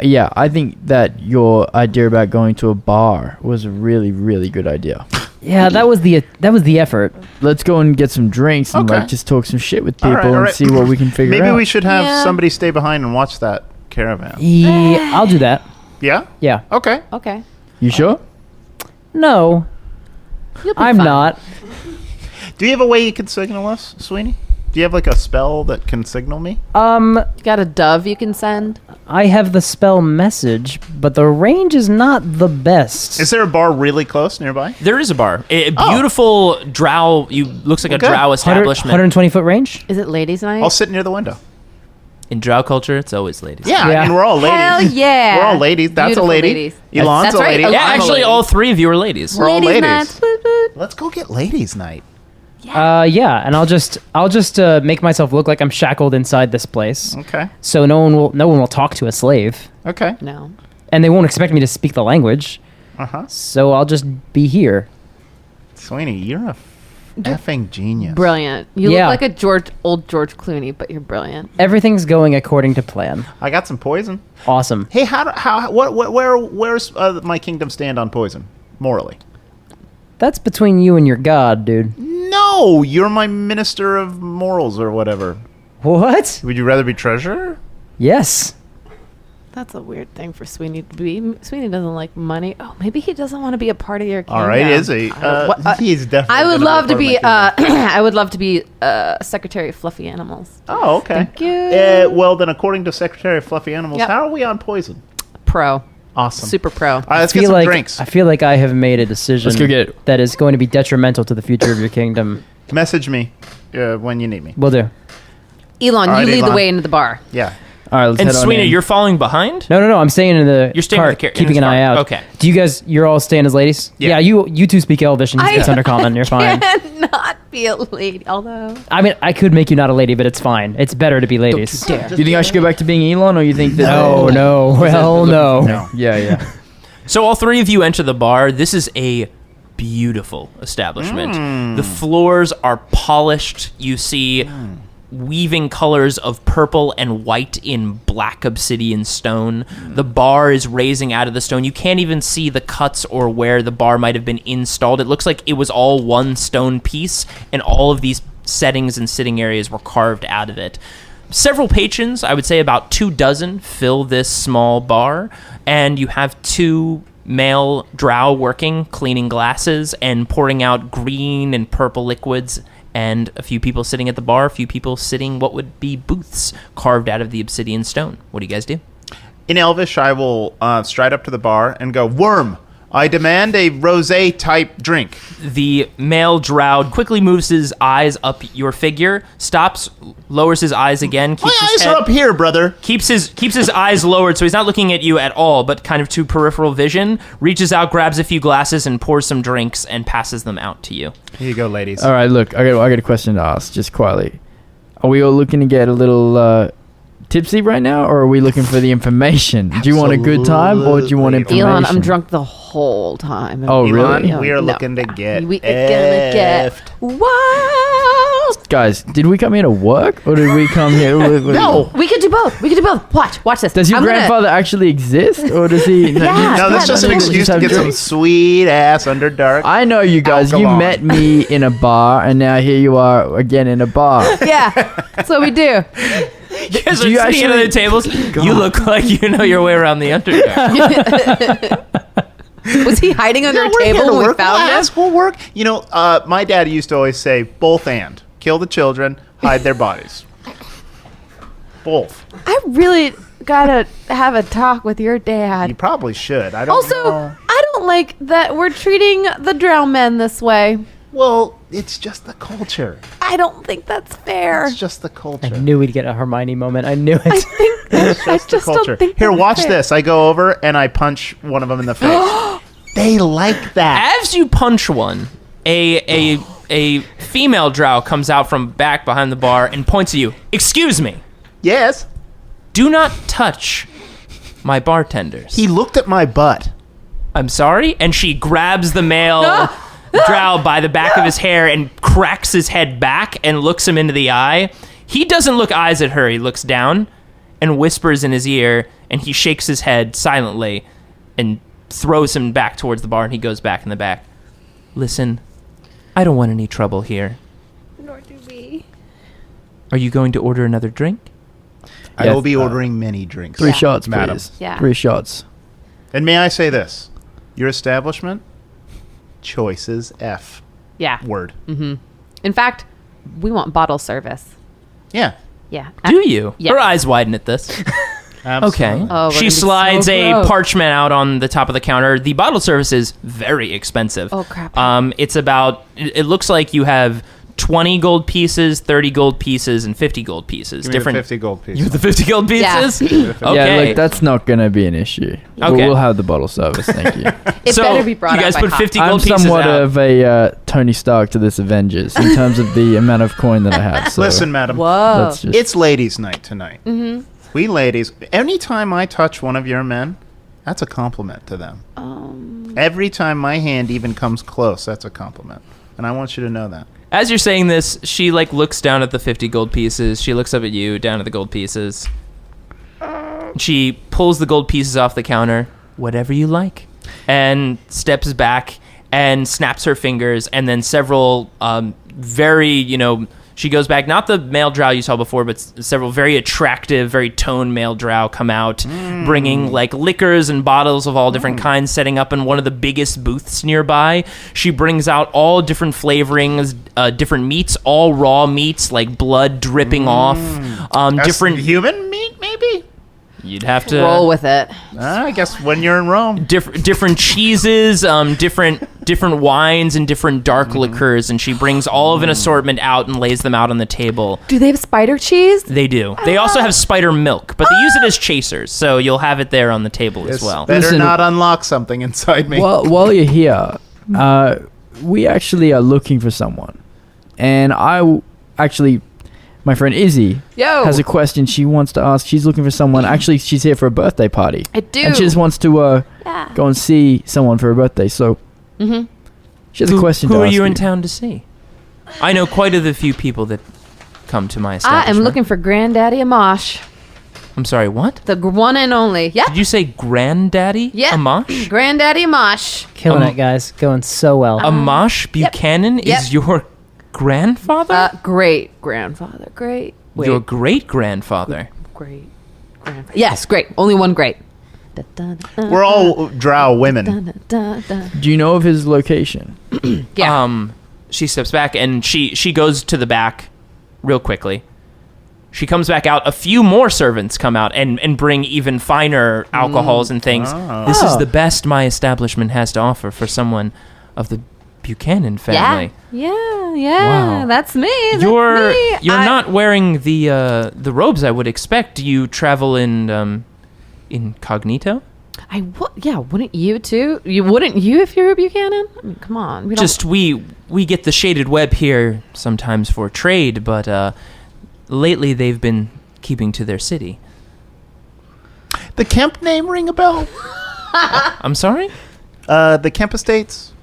[SPEAKER 6] Yeah, I think that your idea about going to a bar was a really, really good idea.
[SPEAKER 5] Yeah, that was the effort.
[SPEAKER 6] Let's go and get some drinks and
[SPEAKER 3] Okay.
[SPEAKER 6] just talk some shit with
[SPEAKER 3] All
[SPEAKER 6] people
[SPEAKER 3] right, all
[SPEAKER 6] and
[SPEAKER 3] right.
[SPEAKER 6] see what we can figure out.
[SPEAKER 3] Maybe we should have
[SPEAKER 4] Yeah.
[SPEAKER 3] somebody stay behind and watch that caravan.
[SPEAKER 5] Yeah, I'll do that.
[SPEAKER 3] Yeah?
[SPEAKER 5] Yeah.
[SPEAKER 3] Okay.
[SPEAKER 4] Okay.
[SPEAKER 6] You sure?
[SPEAKER 5] No,
[SPEAKER 4] You'll be
[SPEAKER 5] I'm
[SPEAKER 4] fine.
[SPEAKER 5] not.
[SPEAKER 3] Do you have a way you can signal us, Sweeney? Do you have like a spell that can signal me?
[SPEAKER 4] You got a dove you can send?
[SPEAKER 5] I have the spell message, but the range is not the best.
[SPEAKER 3] Is there a bar really close nearby?
[SPEAKER 2] There is a bar. A beautiful drow, looks like a
[SPEAKER 3] Okay.
[SPEAKER 2] drow establishment.
[SPEAKER 5] 120 foot range?
[SPEAKER 4] Is it ladies' night?
[SPEAKER 3] I'll sit near the window.
[SPEAKER 2] In drow culture, it's always ladies.
[SPEAKER 3] Yeah,
[SPEAKER 5] Yeah.
[SPEAKER 3] and we're all ladies.
[SPEAKER 4] Hell yeah.
[SPEAKER 3] We're all ladies. That's
[SPEAKER 4] Beautiful
[SPEAKER 3] a lady.
[SPEAKER 4] ladies.
[SPEAKER 3] Elon's
[SPEAKER 4] That's
[SPEAKER 3] a
[SPEAKER 4] right.
[SPEAKER 3] lady.
[SPEAKER 4] Yeah,
[SPEAKER 2] Yeah,
[SPEAKER 3] I'm a
[SPEAKER 2] actually,
[SPEAKER 3] lady.
[SPEAKER 2] all three of you are ladies.
[SPEAKER 3] We're all ladies.
[SPEAKER 4] nights. Boop, boop.
[SPEAKER 3] Let's go get ladies' night.
[SPEAKER 5] Yeah, and I'll just make myself look like I'm shackled inside this place,
[SPEAKER 3] Okay.
[SPEAKER 5] so no one will talk to a slave,
[SPEAKER 3] Okay.
[SPEAKER 4] No.
[SPEAKER 5] and they won't expect me to speak the language.
[SPEAKER 3] Uh huh.
[SPEAKER 5] So I'll just be here.
[SPEAKER 3] Sweeney, you're a effing genius.
[SPEAKER 4] Brilliant. You
[SPEAKER 5] Yeah.
[SPEAKER 4] look like a old George Clooney, but you're brilliant.
[SPEAKER 5] Everything's going according to plan.
[SPEAKER 3] I got some poison.
[SPEAKER 5] Awesome.
[SPEAKER 3] Hey, where's my kingdom stand on poison morally?
[SPEAKER 5] That's between you and your god, dude.
[SPEAKER 3] No, you're my minister of morals or whatever.
[SPEAKER 5] What?
[SPEAKER 3] Would you rather be treasurer?
[SPEAKER 5] Yes.
[SPEAKER 4] That's a weird thing for Sweeney to be. Sweeney doesn't like money. Oh, maybe he doesn't want to be a part of your kingdom.
[SPEAKER 3] All right, Izzy. He's definitely.
[SPEAKER 4] I would
[SPEAKER 3] gonna
[SPEAKER 4] love to
[SPEAKER 3] part of
[SPEAKER 4] be.
[SPEAKER 3] my kingdom.
[SPEAKER 4] I would love to be Secretary of Fluffy Animals.
[SPEAKER 3] Oh, okay.
[SPEAKER 4] Thank you.
[SPEAKER 3] Well, then, according to Secretary of Fluffy Animals,
[SPEAKER 4] Yep.
[SPEAKER 3] how are we on poison?
[SPEAKER 4] Pro.
[SPEAKER 3] Awesome.
[SPEAKER 4] Super pro.
[SPEAKER 3] All right, let's get some drinks.
[SPEAKER 5] I feel like I have made a decision
[SPEAKER 6] Let's go get it.
[SPEAKER 5] that is going to be detrimental to the future of your kingdom.
[SPEAKER 3] Message me when you need me.
[SPEAKER 5] Will do.
[SPEAKER 4] Elon,
[SPEAKER 3] All right,
[SPEAKER 4] you lead
[SPEAKER 3] Elon.
[SPEAKER 4] the way into the bar.
[SPEAKER 3] Yeah.
[SPEAKER 6] All right, let's
[SPEAKER 2] And
[SPEAKER 6] head on
[SPEAKER 2] Sweeney,
[SPEAKER 6] in.
[SPEAKER 2] you're falling behind?
[SPEAKER 5] No, I'm staying in the
[SPEAKER 2] You're staying in
[SPEAKER 5] cart,
[SPEAKER 2] the car- in
[SPEAKER 5] keeping
[SPEAKER 2] his
[SPEAKER 5] an eye
[SPEAKER 2] cart.
[SPEAKER 5] out.
[SPEAKER 2] Okay.
[SPEAKER 5] Do you guys, you're all staying as ladies?
[SPEAKER 3] Yeah.
[SPEAKER 5] You two speak Elvish and it's undercommon. You're fine.
[SPEAKER 4] Not be a lady, although.
[SPEAKER 5] I mean, I could make you not a lady, but it's fine. It's better to be ladies.
[SPEAKER 6] Do you think I should go back to being Elon, or you think that?
[SPEAKER 5] No. Well, no.
[SPEAKER 3] No.
[SPEAKER 6] Yeah.
[SPEAKER 2] So all three of you enter the bar. This is a beautiful establishment. The floors are polished. You see weaving colors of purple and white in black obsidian stone. The bar is raising out of the stone. You can't even see the cuts or where the bar might have been installed. It looks like it was all one stone piece, and all of these settings and sitting areas were carved out of it. Several patrons, I would say about 24, fill this small bar, and you have 2 male drow working, cleaning glasses and pouring out green and purple liquids, and a few people sitting at the bar, a few people sitting what would be booths carved out of the obsidian stone. What do you guys do?
[SPEAKER 3] In Elvish, I will stride up to the bar and go, "Worm, I demand a rosé type drink."
[SPEAKER 2] The male drow quickly moves his eyes up your figure, stops, lowers his eyes again, keeps
[SPEAKER 3] My
[SPEAKER 2] his
[SPEAKER 3] eyes
[SPEAKER 2] head,
[SPEAKER 3] are up here, brother.
[SPEAKER 2] keeps his eyes lowered so he's not looking at you at all, but kind of to peripheral vision, reaches out, grabs a few glasses and pours some drinks and passes them out to you.
[SPEAKER 3] Here you go, ladies.
[SPEAKER 6] All right, look, I got a question to ask, just quietly. Are we all looking to get a little tipsy right now, or are we looking for the information? Do you want a good time, or do you want
[SPEAKER 3] Absolutely.
[SPEAKER 6] information?
[SPEAKER 4] Elon, I'm drunk the whole time.
[SPEAKER 6] Oh,
[SPEAKER 3] Elon,
[SPEAKER 6] really?
[SPEAKER 3] we are
[SPEAKER 4] No.
[SPEAKER 3] looking to get
[SPEAKER 4] We are gonna get
[SPEAKER 3] effed.
[SPEAKER 4] wild.
[SPEAKER 6] Guys, did we come here to work, or did we come here?
[SPEAKER 3] No.
[SPEAKER 4] We could do both. Watch this.
[SPEAKER 6] Does your
[SPEAKER 4] I'm gonna-
[SPEAKER 6] grandfather actually exist, or does he?
[SPEAKER 4] Yeah.
[SPEAKER 3] No, that's just an
[SPEAKER 4] totally.
[SPEAKER 3] excuse to get some sweet ass Underdark.
[SPEAKER 6] I know you guys. You
[SPEAKER 3] Alkaline.
[SPEAKER 6] met me in a bar, and now here you are again in a bar.
[SPEAKER 4] Yeah, that's what we do.
[SPEAKER 2] You guys
[SPEAKER 6] Do you
[SPEAKER 2] are sitting at
[SPEAKER 6] actually-
[SPEAKER 2] the tables. You look like you know your way around the Underdark.
[SPEAKER 4] Was he hiding under a
[SPEAKER 3] we're here
[SPEAKER 4] table
[SPEAKER 3] to
[SPEAKER 4] when we
[SPEAKER 3] work.
[SPEAKER 4] found
[SPEAKER 3] We'll
[SPEAKER 4] him?
[SPEAKER 3] ask, we'll work. You know, my dad used to always say, both and. Kill the children, hide their bodies. Both.
[SPEAKER 4] I really gotta have a talk with your
[SPEAKER 3] You
[SPEAKER 4] dad.
[SPEAKER 3] probably should. I don't
[SPEAKER 4] Also,
[SPEAKER 3] know.
[SPEAKER 4] I don't like that we're treating the drow men this way.
[SPEAKER 3] Well, it's just the culture.
[SPEAKER 4] I don't think that's fair.
[SPEAKER 3] It's just the culture.
[SPEAKER 5] I knew we'd get a Hermione moment. I knew it.
[SPEAKER 4] I think I
[SPEAKER 3] It's the
[SPEAKER 4] just
[SPEAKER 3] culture.
[SPEAKER 4] don't think
[SPEAKER 3] Here,
[SPEAKER 4] that's
[SPEAKER 3] watch
[SPEAKER 4] fair.
[SPEAKER 3] this. I go over and I punch one of them in the face. They like that.
[SPEAKER 2] As you punch one, a female drow comes out from back behind the bar and points at you. Excuse me.
[SPEAKER 3] Yes.
[SPEAKER 2] Do not touch my bartenders.
[SPEAKER 3] He looked at my butt.
[SPEAKER 2] I'm sorry. And she grabs the male drow by the back of his hair and cracks his head back and looks him into the eye. He doesn't look eyes at her. He looks down and whispers in his ear, and he shakes his head silently and throws him back towards the bar, and he goes back in the back. Listen, I don't want any trouble here.
[SPEAKER 4] Nor do we.
[SPEAKER 2] Are you going to order another drink?
[SPEAKER 3] I
[SPEAKER 6] Yes,
[SPEAKER 3] will be ordering many drinks.
[SPEAKER 6] 3 shots,
[SPEAKER 3] Madam.
[SPEAKER 6] please.
[SPEAKER 4] Yeah.
[SPEAKER 6] 3 shots.
[SPEAKER 3] And may I say this? Your establishment, choices F
[SPEAKER 4] Yeah.
[SPEAKER 3] word.
[SPEAKER 4] In fact, we want bottle service.
[SPEAKER 3] Yeah.
[SPEAKER 4] Yeah.
[SPEAKER 2] Do you?
[SPEAKER 4] Yes.
[SPEAKER 2] Her eyes widen at this.
[SPEAKER 3] Absolutely.
[SPEAKER 2] Okay.
[SPEAKER 4] Oh, we're
[SPEAKER 2] She
[SPEAKER 4] gonna be
[SPEAKER 2] slides
[SPEAKER 4] so
[SPEAKER 2] a
[SPEAKER 4] gross.
[SPEAKER 2] parchment out on the top of the counter. The bottle service is very expensive.
[SPEAKER 4] Oh, crap.
[SPEAKER 2] It's about. It looks like you have 20 gold pieces, 30 gold pieces, and 50 gold pieces.
[SPEAKER 3] Give me the
[SPEAKER 2] Different.
[SPEAKER 3] 50 gold
[SPEAKER 2] You
[SPEAKER 3] pieces.
[SPEAKER 2] have the 50 gold
[SPEAKER 4] Yeah.
[SPEAKER 2] pieces.
[SPEAKER 6] Yeah,
[SPEAKER 2] Okay.
[SPEAKER 6] look, that's not gonna be an issue.
[SPEAKER 2] Okay.
[SPEAKER 6] We'll have the bottle service. Thank you.
[SPEAKER 4] It
[SPEAKER 2] So,
[SPEAKER 4] better be brought
[SPEAKER 2] you guys
[SPEAKER 4] out by
[SPEAKER 2] put
[SPEAKER 4] hot.
[SPEAKER 2] 50
[SPEAKER 6] I'm
[SPEAKER 2] gold pieces
[SPEAKER 6] somewhat
[SPEAKER 2] out.
[SPEAKER 6] of a Tony Stark to this Avengers in terms of the amount of coin that I have. So
[SPEAKER 3] Listen, madam.
[SPEAKER 4] Whoa.
[SPEAKER 6] that's just
[SPEAKER 3] It's ladies' night tonight. Mm-hmm. We ladies, anytime I touch one of your men, that's a compliment to them. Every time my hand even comes close, that's a compliment. And I want you to know that.
[SPEAKER 2] As you're saying this, she like looks down at the 50 gold pieces. She looks up at you, down at the gold pieces. She pulls the gold pieces off the counter, whatever you like, and steps back and snaps her fingers, and then several she goes back, not the male drow you saw before, but several very attractive, very toned male drow come out, bringing like liquors and bottles of all different kinds, setting up in one of the biggest booths nearby. She brings out all different flavorings, different meats, all raw meats, like blood dripping off. Different
[SPEAKER 3] human meat, maybe?
[SPEAKER 2] You'd have to
[SPEAKER 4] roll with it.
[SPEAKER 3] I guess when you're in Rome.
[SPEAKER 2] Different cheeses, different wines, and different dark liquors, and she brings all of an assortment out and lays them out on the table.
[SPEAKER 4] Do they have spider cheese?
[SPEAKER 2] They do. They also have spider milk, but they use it as chasers, so you'll have it there on the table as well.
[SPEAKER 3] Better
[SPEAKER 6] Listen,
[SPEAKER 3] not unlock something inside me.
[SPEAKER 6] While you're here, we actually are looking for someone. And my friend Izzy has a question she wants to ask. She's looking for someone. Actually, she's here for a birthday party.
[SPEAKER 4] I do.
[SPEAKER 6] And she just wants to go and see someone for her birthday. So she has a question to ask.
[SPEAKER 2] Who are you in town to see? I know quite a few people that come to my establishment.
[SPEAKER 4] I am looking for Granddaddy Amash.
[SPEAKER 2] I'm sorry, what?
[SPEAKER 4] The one and only. Yeah.
[SPEAKER 2] Did you say Granddaddy Amash?
[SPEAKER 4] Granddaddy Amash.
[SPEAKER 5] Killing it, guys. Going so well.
[SPEAKER 2] Amash Buchanan is your grandfather?
[SPEAKER 4] Great grandfather. Great.
[SPEAKER 2] Your great grandfather.
[SPEAKER 4] Great grandfather. Yes, great. Only one great.
[SPEAKER 3] We're all drow women.
[SPEAKER 6] Do you know of his location?
[SPEAKER 4] Yeah.
[SPEAKER 2] She steps back and she goes to the back real quickly. She comes back out. A few more servants come out and bring even finer alcohols and things. This is the best my establishment has to offer for someone of the Buchanan family.
[SPEAKER 4] Yeah.
[SPEAKER 2] Wow.
[SPEAKER 4] That's me.
[SPEAKER 2] You're not wearing the robes I would expect. Do you travel in incognito?
[SPEAKER 4] Wouldn't you too? Wouldn't you if you're a Buchanan? I mean, come on.
[SPEAKER 2] We get the shaded web here sometimes for trade, but lately they've been keeping to their city.
[SPEAKER 3] The Kemp name ring a bell?
[SPEAKER 2] I'm sorry?
[SPEAKER 3] The Kemp Estates?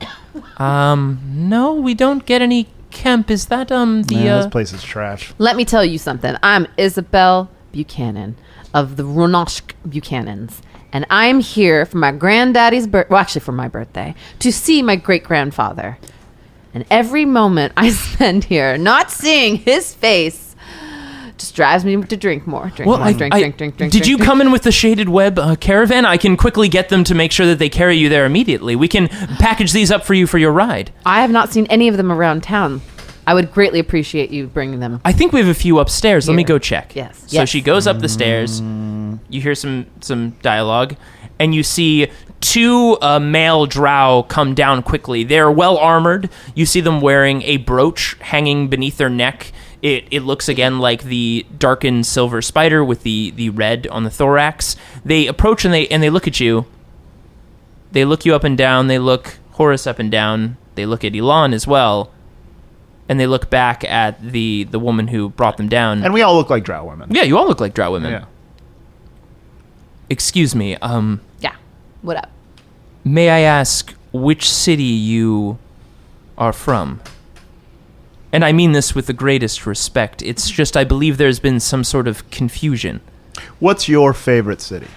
[SPEAKER 2] No, we don't get any Kemp. Is that
[SPEAKER 3] this place is trash.
[SPEAKER 4] Let me tell you something. I'm Ysabel Buchanan of the Ronoshk Buchanans, and I'm here for my granddaddy's for my birthday, to see my great-grandfather. And every moment I spend here not seeing his face just drives me to drink more. Drink.
[SPEAKER 2] Did you come in with the shaded web caravan? I can quickly get them to make sure that they carry you there immediately. We can package these up for you for your ride.
[SPEAKER 4] I have not seen any of them around town. I would greatly appreciate you bringing them.
[SPEAKER 2] I think we have a few upstairs. Let me go check.
[SPEAKER 4] Yes.
[SPEAKER 2] So she goes up the stairs. You hear some dialogue, and you see two male drow come down quickly. They're well armored. You see them wearing a brooch hanging beneath their neck. It looks again like the darkened silver spider with the red on the thorax. They approach and they look at you. They look you up and down. They look Horace up and down. They look at Elon as well. And they look back at the woman who brought them down.
[SPEAKER 3] And we all look like drow women.
[SPEAKER 2] Yeah, you all look like drow women.
[SPEAKER 3] Yeah.
[SPEAKER 2] Excuse me,
[SPEAKER 4] Yeah. What up?
[SPEAKER 2] may I ask which city you are from? And I mean this with the greatest respect. It's just I believe there's been some sort of confusion.
[SPEAKER 3] What's your favorite city?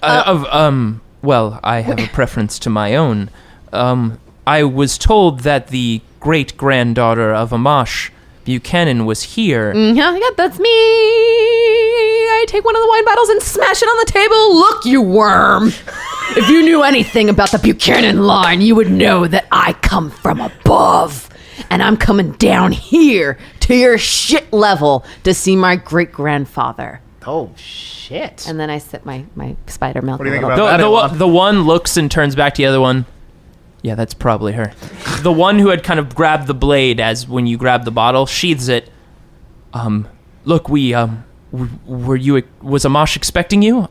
[SPEAKER 2] Well, I have a preference to my own. I was told that the great-granddaughter of Amash Buchanan was here.
[SPEAKER 4] Yeah, that's me. I take one of the wine bottles and smash it on the table. Look, you worm. If you knew anything about the Buchanan line, you would know that I come from above. And I'm coming down here to your shit level to see my great-grandfather.
[SPEAKER 3] Oh, shit.
[SPEAKER 4] And then I sip my spider milk.
[SPEAKER 3] What do you think
[SPEAKER 4] a
[SPEAKER 3] about
[SPEAKER 4] little.
[SPEAKER 3] that?
[SPEAKER 2] The one looks and turns back to the other one. Yeah, that's probably her. The one who had kind of grabbed the blade as when you grab the bottle, sheathes it. Look, was Amash expecting you?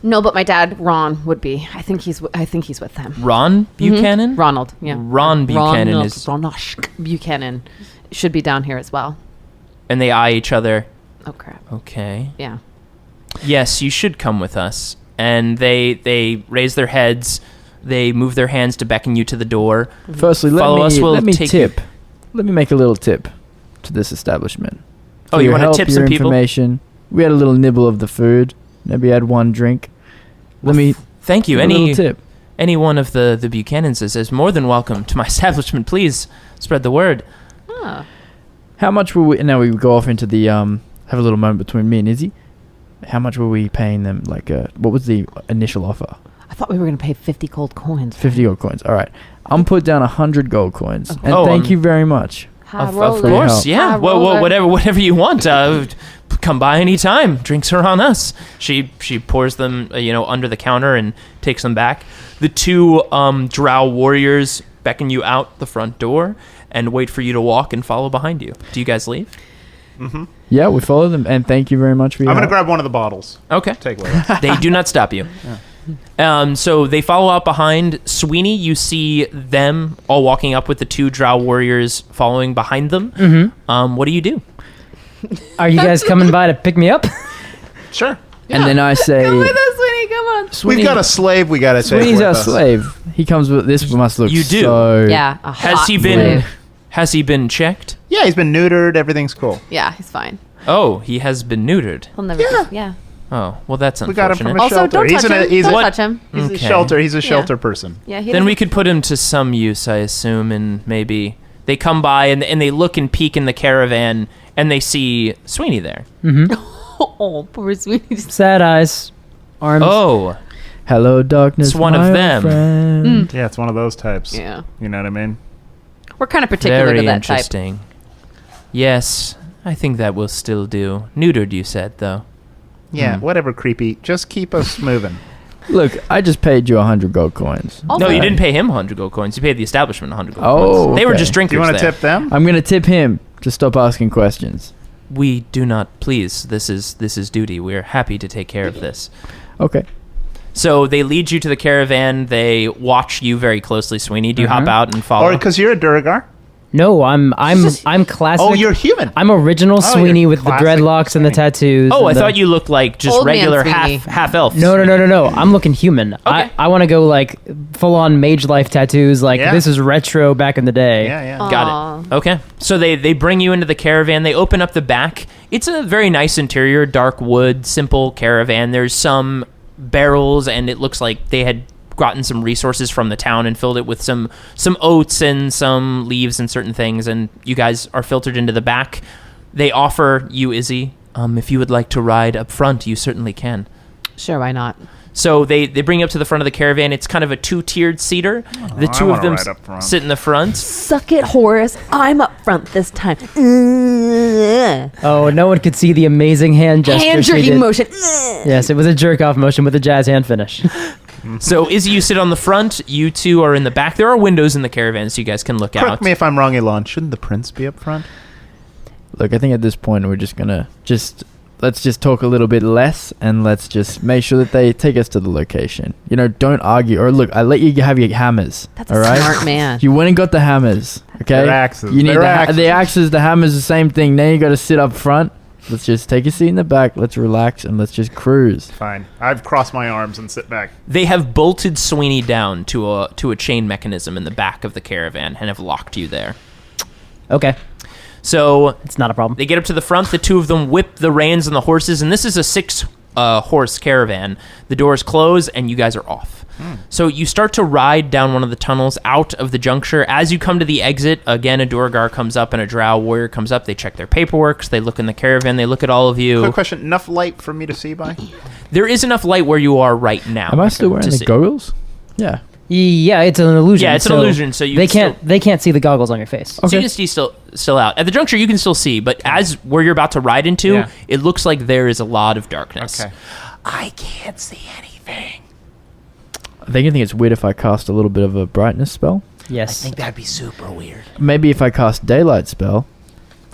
[SPEAKER 4] No, but my dad, Ron, would be. I think he's with them.
[SPEAKER 2] Ron Buchanan?
[SPEAKER 4] Ronald, yeah.
[SPEAKER 2] Ron Buchanan
[SPEAKER 4] Ronald,
[SPEAKER 2] is...
[SPEAKER 4] Ronoshk Buchanan should be down here as well.
[SPEAKER 2] And they eye each other.
[SPEAKER 4] Oh, crap.
[SPEAKER 2] Okay.
[SPEAKER 4] Yeah.
[SPEAKER 2] Yes, you should come with us. And they raise their heads. They move their hands to beckon you to the door.
[SPEAKER 6] Firstly,
[SPEAKER 2] Follow us, we'll
[SPEAKER 6] let me
[SPEAKER 2] take
[SPEAKER 6] tip. Let me make a little tip to this establishment.
[SPEAKER 2] Oh,
[SPEAKER 6] For
[SPEAKER 2] you
[SPEAKER 6] your
[SPEAKER 2] want to
[SPEAKER 6] help,
[SPEAKER 2] tip
[SPEAKER 6] your
[SPEAKER 2] some people?
[SPEAKER 6] information. We had a little nibble of the food. Maybe had one drink. Let me
[SPEAKER 2] Thank you.
[SPEAKER 6] give a little tip.
[SPEAKER 2] Any one of the Buchanans is more than welcome to my establishment. Please spread the word.
[SPEAKER 4] Huh.
[SPEAKER 6] How much will we? Now we go off into the have a little moment between me and Izzy. How much were we paying them? Like, what was the initial offer?
[SPEAKER 4] I thought we were going to pay 50 gold coins.
[SPEAKER 6] 50 gold coins. All right, I'm put down 100 gold coins, and
[SPEAKER 2] Oh,
[SPEAKER 6] thank you very much.
[SPEAKER 2] Of
[SPEAKER 4] roller.
[SPEAKER 2] course, yeah.
[SPEAKER 4] High
[SPEAKER 2] Well,
[SPEAKER 4] roller.
[SPEAKER 2] whatever you want. Come by any time. Drinks are on us. She pours them, under the counter and takes them back. The two drow warriors beckon you out the front door and wait for you to walk and follow behind you. Do you guys leave?
[SPEAKER 6] Yeah, we follow them, and thank you very much for your
[SPEAKER 3] I'm going to
[SPEAKER 6] help.
[SPEAKER 3] grab one of the bottles.
[SPEAKER 2] Okay.
[SPEAKER 3] Take away.
[SPEAKER 2] They do not stop you. So they follow out behind. Sweeney, you see them all walking up with the two drow warriors following behind them.
[SPEAKER 5] Mm-hmm.
[SPEAKER 2] What do you do?
[SPEAKER 5] Are you guys coming by to pick me up?
[SPEAKER 3] Sure.
[SPEAKER 6] And then I say,
[SPEAKER 4] Come with us, Sweeney. Come on.
[SPEAKER 6] Sweeney,
[SPEAKER 3] We've got a slave we got to take
[SPEAKER 6] Sweeney's
[SPEAKER 3] with
[SPEAKER 6] our
[SPEAKER 3] us.
[SPEAKER 6] slave. He comes with this. Must look
[SPEAKER 2] You do.
[SPEAKER 6] so.
[SPEAKER 4] Yeah. A
[SPEAKER 2] Has
[SPEAKER 4] hot
[SPEAKER 2] he been?
[SPEAKER 4] slave.
[SPEAKER 2] Has he been checked?
[SPEAKER 3] Yeah, he's been neutered. Everything's cool.
[SPEAKER 4] Yeah, he's fine.
[SPEAKER 2] Oh, he has been neutered.
[SPEAKER 4] He'll never. Yeah.
[SPEAKER 2] Oh, well, that's
[SPEAKER 3] We got him
[SPEAKER 2] unfortunate.
[SPEAKER 3] from a
[SPEAKER 4] Also,
[SPEAKER 3] shelter.
[SPEAKER 4] don't touch him.
[SPEAKER 3] He's
[SPEAKER 4] Don't
[SPEAKER 3] a,
[SPEAKER 4] touch him.
[SPEAKER 3] He's
[SPEAKER 2] Okay.
[SPEAKER 3] a shelter. He's a shelter person.
[SPEAKER 4] Yeah. He
[SPEAKER 2] Then we
[SPEAKER 4] doesn't-
[SPEAKER 2] could put him to some use, I assume, and maybe they come by and they look and peek in the caravan and they see Sweeney there.
[SPEAKER 4] Oh, poor Sweeney.
[SPEAKER 5] Sad eyes, arms.
[SPEAKER 2] Oh,
[SPEAKER 6] Hello, darkness.
[SPEAKER 2] It's one of
[SPEAKER 6] my old
[SPEAKER 2] them.
[SPEAKER 6] friend.
[SPEAKER 3] Yeah, it's one of those types.
[SPEAKER 4] Yeah.
[SPEAKER 3] You know what I mean?
[SPEAKER 4] We're kind of particular
[SPEAKER 2] very
[SPEAKER 4] to that type.
[SPEAKER 2] interesting. Yes, I think that will still do. Neutered, you said, though.
[SPEAKER 3] Yeah, whatever, creepy. Just keep us moving.
[SPEAKER 6] Look, I just paid you 100 gold coins.
[SPEAKER 4] Also-
[SPEAKER 2] No, you didn't pay him 100 gold coins. You paid the establishment 100 gold
[SPEAKER 6] Oh,
[SPEAKER 2] coins. They were
[SPEAKER 6] okay.
[SPEAKER 2] just
[SPEAKER 3] Do
[SPEAKER 2] drinkers
[SPEAKER 3] you want to
[SPEAKER 2] there.
[SPEAKER 3] tip them?
[SPEAKER 6] I'm gonna tip him to stop asking questions.
[SPEAKER 2] We do not, please. This is duty. We're happy to take care of this.
[SPEAKER 6] Okay.
[SPEAKER 2] So they lead you to the caravan. They watch you very closely, Sweeney. Do you hop out and follow?
[SPEAKER 3] Or because you're a Duragar?
[SPEAKER 5] No, I'm classic.
[SPEAKER 3] Oh, you're human.
[SPEAKER 5] I'm original
[SPEAKER 3] Oh,
[SPEAKER 5] Sweeney
[SPEAKER 3] you're
[SPEAKER 5] with the
[SPEAKER 3] classic
[SPEAKER 5] dreadlocks and the
[SPEAKER 3] Sweeney.
[SPEAKER 5] tattoos.
[SPEAKER 2] Oh, I
[SPEAKER 5] and the-
[SPEAKER 2] thought you looked like just
[SPEAKER 4] Old man
[SPEAKER 2] regular
[SPEAKER 4] Sweeney.
[SPEAKER 2] half elf.
[SPEAKER 5] No. I'm looking human. I want to go like full on mage life tattoos. Like
[SPEAKER 3] Yeah.
[SPEAKER 5] this is retro back in the day.
[SPEAKER 3] Yeah, yeah.
[SPEAKER 2] Got
[SPEAKER 4] Aw.
[SPEAKER 2] it. Okay. So they bring you into the caravan. They open up the back. It's a very nice interior, dark wood, simple caravan. There's some barrels, and it looks like they had gotten some resources from the town and filled it with some oats and some leaves and certain things, and you guys are filtered into the back. They offer you, Izzy, if you would like to ride up front, you certainly can.
[SPEAKER 4] Sure, why not?
[SPEAKER 2] So they bring you up to the front of the caravan. It's kind of a two-tiered seater. The
[SPEAKER 3] I
[SPEAKER 2] two of
[SPEAKER 3] wanna
[SPEAKER 2] them
[SPEAKER 3] ride up front.
[SPEAKER 2] sit in the front.
[SPEAKER 4] Suck it, Horace. I'm up front this time.
[SPEAKER 5] Oh, no one could see the amazing hand gesture.
[SPEAKER 4] Hand
[SPEAKER 5] she
[SPEAKER 4] jerking
[SPEAKER 5] did.
[SPEAKER 4] motion.
[SPEAKER 5] Yes, it was a jerk off motion with a jazz hand finish.
[SPEAKER 2] So Izzy, you sit on the front. You two are in the back. There are windows in the caravan, so you guys can look out.
[SPEAKER 3] Correct me if I'm wrong, Elon. Shouldn't the prince be up front?
[SPEAKER 6] Look, I think at this point we're just gonna let's just talk a little bit less, and let's just make sure that they take us to the location. You know, don't argue. Or look, I let you have your hammers.
[SPEAKER 4] That's
[SPEAKER 6] all
[SPEAKER 4] a
[SPEAKER 6] right?
[SPEAKER 4] smart man.
[SPEAKER 6] You went and got the hammers. Okay.
[SPEAKER 3] They're axes.
[SPEAKER 6] You need
[SPEAKER 3] They're
[SPEAKER 6] the
[SPEAKER 3] axes.
[SPEAKER 6] the axes, the hammers, the same thing. Now you got to sit up front. Let's just take a seat in the back. Let's relax and let's just cruise.
[SPEAKER 3] Fine. I've crossed my arms and sit back.
[SPEAKER 2] They have bolted Sweeney down to a chain mechanism in the back of the caravan and have locked you there.
[SPEAKER 5] Okay,
[SPEAKER 2] So
[SPEAKER 5] it's not a problem.
[SPEAKER 2] they get up to the front. The two of them whip the reins on the horses, and this is a 6-horse caravan. The doors close, and you guys are off. So you start to ride down one of the tunnels out of the juncture. As you come to the exit, again, a Duragar comes up and a Drow warrior comes up. They check their paperwork. They look in the caravan. They look at all of you.
[SPEAKER 3] Quick question. Enough light for me to see by?
[SPEAKER 2] There is enough light where you are right now.
[SPEAKER 6] Am I still wearing
[SPEAKER 2] to
[SPEAKER 6] the
[SPEAKER 2] see.
[SPEAKER 6] goggles? Yeah.
[SPEAKER 5] Yeah, it's an illusion.
[SPEAKER 2] Yeah, it's an illusion, so you
[SPEAKER 5] they
[SPEAKER 2] can
[SPEAKER 5] can't see the goggles on your face.
[SPEAKER 2] So you can see still out. At the juncture, you can still see, but as where you're about to ride into,
[SPEAKER 3] Yeah.
[SPEAKER 2] it looks like there is a lot of darkness.
[SPEAKER 3] Okay.
[SPEAKER 2] I can't see anything.
[SPEAKER 6] I think it's weird if I cast a little bit of a brightness spell.
[SPEAKER 5] Yes.
[SPEAKER 2] That'd be super weird.
[SPEAKER 6] Maybe if I cast daylight spell,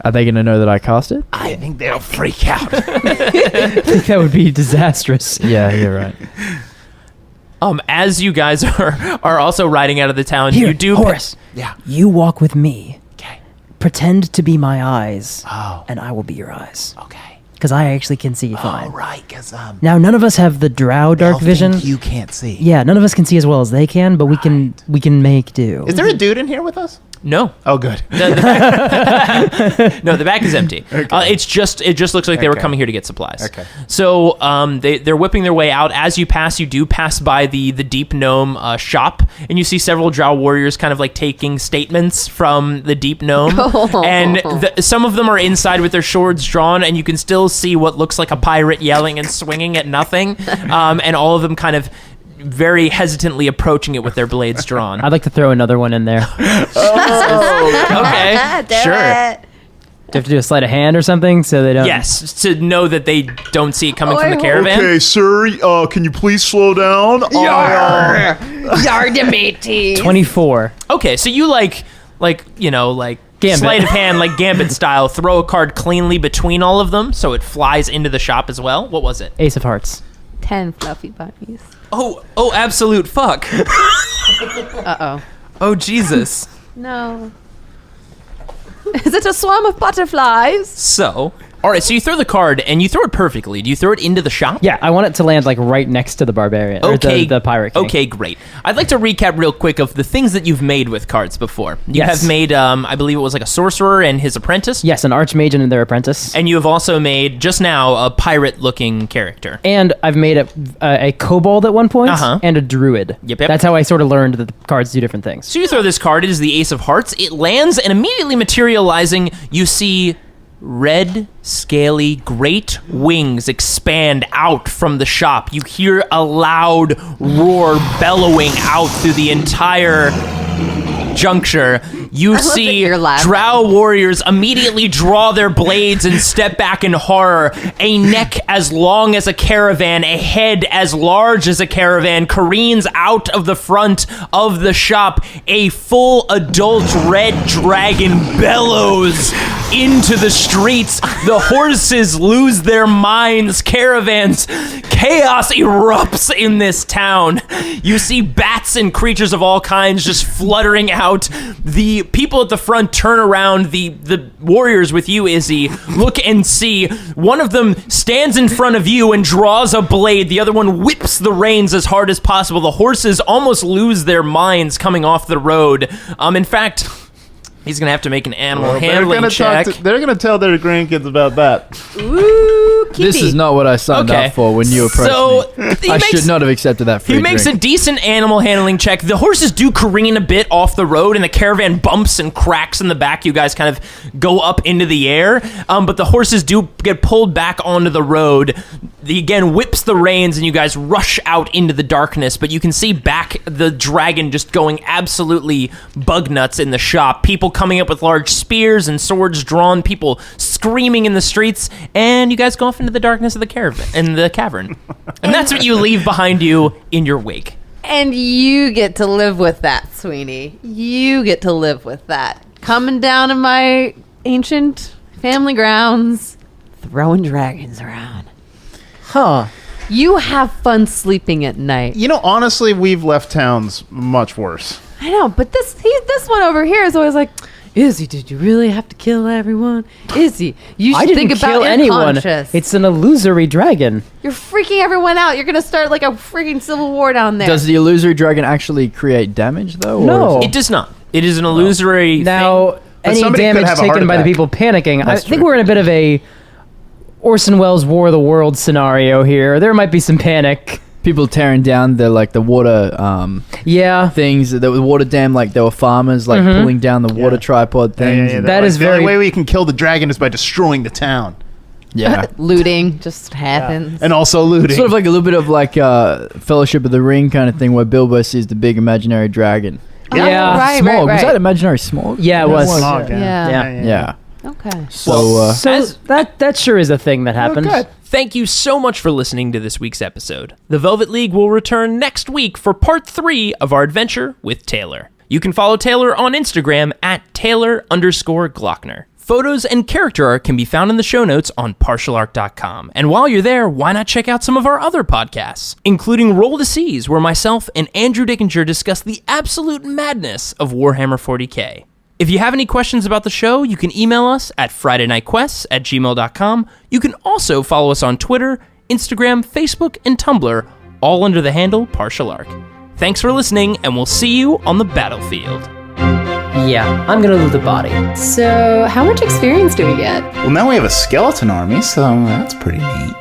[SPEAKER 6] are they going to know that I cast it?
[SPEAKER 2] I think they'll freak out.
[SPEAKER 5] I think that would be disastrous.
[SPEAKER 6] Yeah, you're right.
[SPEAKER 2] As you guys are also riding out of the town,
[SPEAKER 5] Here,
[SPEAKER 2] you do
[SPEAKER 5] Horace.
[SPEAKER 2] Yeah.
[SPEAKER 5] You walk with me.
[SPEAKER 2] Okay.
[SPEAKER 5] Pretend to be my eyes,
[SPEAKER 2] Oh.
[SPEAKER 5] and I will be your eyes.
[SPEAKER 2] Okay.
[SPEAKER 5] because I actually can see fine.
[SPEAKER 3] Oh, right, because
[SPEAKER 5] Now, none of us have the drow dark vision.
[SPEAKER 3] you can't see.
[SPEAKER 5] Yeah, none of us can see as well as they can, but we can make do.
[SPEAKER 3] Is there a dude in here with us?
[SPEAKER 2] No.
[SPEAKER 3] Oh, good.
[SPEAKER 2] No, the back is empty.
[SPEAKER 3] Okay.
[SPEAKER 2] It just looks like they were coming here to get supplies.
[SPEAKER 3] Okay.
[SPEAKER 2] So they're whipping their way out. As you do pass by the Deep Gnome shop, and you see several drow warriors kind of like taking statements from the Deep Gnome. And some of them are inside with their swords drawn, and you can still see what looks like a pirate yelling and swinging at nothing. And all of them kind of very hesitantly approaching it with their blades drawn.
[SPEAKER 5] I'd like to throw another one in there.
[SPEAKER 2] Okay, sure.
[SPEAKER 5] Do you have to do a sleight of hand or something so they don't?
[SPEAKER 2] Yes, to know that they don't see it coming from the caravan.
[SPEAKER 3] Okay, sir, can you please slow down?
[SPEAKER 4] Yarda matey.
[SPEAKER 5] 24.
[SPEAKER 2] Okay, so you like
[SPEAKER 5] Gambit.
[SPEAKER 2] sleight of hand, like Gambit style, throw a card cleanly between all of them so it flies into the shop as well. What was it?
[SPEAKER 5] Ace of Hearts.
[SPEAKER 4] 10 fluffy bunnies.
[SPEAKER 2] Oh, absolute fuck.
[SPEAKER 4] Uh-oh.
[SPEAKER 2] Oh, Jesus.
[SPEAKER 4] No. Is it a swarm of butterflies?
[SPEAKER 2] So, all right, so you throw the card, and you throw it perfectly. Do you throw it into the shop?
[SPEAKER 5] Yeah, I want it to land like right next to the barbarian.
[SPEAKER 2] Okay,
[SPEAKER 5] or the pirate king.
[SPEAKER 2] Okay, great. I'd like to recap real quick of the things that you've made with cards before. You
[SPEAKER 5] Yes.
[SPEAKER 2] have made, I believe it was like a sorcerer and his apprentice.
[SPEAKER 5] Yes, an archmage and their apprentice.
[SPEAKER 2] And you have also made, just now, a pirate-looking character.
[SPEAKER 5] And I've made a kobold at one point and a druid.
[SPEAKER 2] Yep.
[SPEAKER 5] That's how I sort of learned that the cards do different things.
[SPEAKER 2] So you throw this card, it is the Ace of Hearts. It lands, and immediately materializing, you see red, scaly, great wings expand out from the shop. You hear a loud roar bellowing out through the entire juncture. You see drow warriors immediately draw their blades and step back in horror. A neck as long as a caravan, a head as large as a caravan careens out of the front of the shop. A full adult red dragon bellows into the streets. The horses lose their minds. Caravans. Chaos erupts in this town. You see bats and creatures of all kinds just fluttering out. The people at the front turn around. The warriors with you, Izzy, look and see one of them stands in front of you and draws a blade. The other one whips the reins as hard as possible. The horses almost lose their minds coming off the road. In fact, he's going to have to make an animal handling check.
[SPEAKER 3] They're going to tell their grandkids about that.
[SPEAKER 4] Ooh, kitty.
[SPEAKER 6] This is not what I signed up for when you approached me. I should not have accepted that free
[SPEAKER 2] He makes
[SPEAKER 6] drink.
[SPEAKER 2] a decent animal handling check. The horses do careen a bit off the road, and the caravan bumps and cracks in the back. You guys kind of go up into the air, but the horses do get pulled back onto the road. He again whips the reins, and you guys rush out into the darkness, but you can see back the dragon just going absolutely bug nuts in the shop. People coming up with large spears and swords drawn, people screaming in the streets, and you guys go off into the darkness of the cavern. And that's what you leave behind you in your wake.
[SPEAKER 4] And you get to live with that, Sweeney. You get to live with that. Coming down in my ancient family grounds, throwing dragons around.
[SPEAKER 5] Huh.
[SPEAKER 4] You have fun sleeping at night.
[SPEAKER 3] You know, honestly, we've left towns much worse.
[SPEAKER 4] I know, but this one over here is always like, Izzy, did you really have to kill everyone? Izzy, you should
[SPEAKER 5] I didn't
[SPEAKER 4] think about
[SPEAKER 5] kill
[SPEAKER 4] your
[SPEAKER 5] anyone.
[SPEAKER 4] conscience.
[SPEAKER 5] It's an illusory dragon.
[SPEAKER 4] You're freaking everyone out. You're going to start like a freaking civil war down there.
[SPEAKER 6] Does the illusory dragon actually create damage, though?
[SPEAKER 5] No.
[SPEAKER 2] It does not. It is an illusory
[SPEAKER 5] Now,
[SPEAKER 2] thing.
[SPEAKER 5] any
[SPEAKER 3] somebody could
[SPEAKER 5] damage
[SPEAKER 3] have a heart
[SPEAKER 5] taken by the
[SPEAKER 3] attack.
[SPEAKER 5] people panicking, I
[SPEAKER 3] That's
[SPEAKER 5] think
[SPEAKER 3] true.
[SPEAKER 5] we're in a bit of a Orson Welles' War of the Worlds scenario here. There might be some panic.
[SPEAKER 6] People tearing down the water
[SPEAKER 5] Yeah.
[SPEAKER 6] things, the water dam, like there were farmers like pulling down the water tripod things.
[SPEAKER 3] Yeah,
[SPEAKER 6] and-
[SPEAKER 5] That is
[SPEAKER 3] the
[SPEAKER 5] very-
[SPEAKER 3] only way we can kill the dragon is by destroying the town.
[SPEAKER 6] yeah.
[SPEAKER 4] Looting just happens.
[SPEAKER 3] And also looting.
[SPEAKER 6] Sort of like a little bit of like Fellowship of the Ring kind of thing where Bilbo sees the big imaginary dragon.
[SPEAKER 5] Yeah.
[SPEAKER 4] right,
[SPEAKER 6] Smog.
[SPEAKER 4] right,
[SPEAKER 6] Was
[SPEAKER 4] right.
[SPEAKER 6] that imaginary smog?
[SPEAKER 5] Yeah, it was.
[SPEAKER 3] Smog,
[SPEAKER 4] Yeah.
[SPEAKER 6] Yeah.
[SPEAKER 4] Okay.
[SPEAKER 6] So,
[SPEAKER 5] So that sure is a thing that happened.
[SPEAKER 3] good.
[SPEAKER 2] Thank you so much for listening to this week's episode. The Velvet League will return next week for part 3 of our adventure with Taylor. You can follow Taylor on Instagram at Taylor_Glockner. Photos and character art can be found in the show notes on partialart.com. And while you're there, why not check out some of our other podcasts, including Roll the Seas, where myself and Andrew Dickinger discuss the absolute madness of Warhammer 40k. If you have any questions about the show, you can email us at FridayNightQuests@gmail.com. You can also follow us on Twitter, Instagram, Facebook, and Tumblr, all under the handle Partial Arc. Thanks for listening, and we'll see you on the battlefield.
[SPEAKER 5] Yeah, I'm gonna loot the body.
[SPEAKER 7] So, how much experience do we get?
[SPEAKER 3] Well, now we have a skeleton army, so that's pretty neat.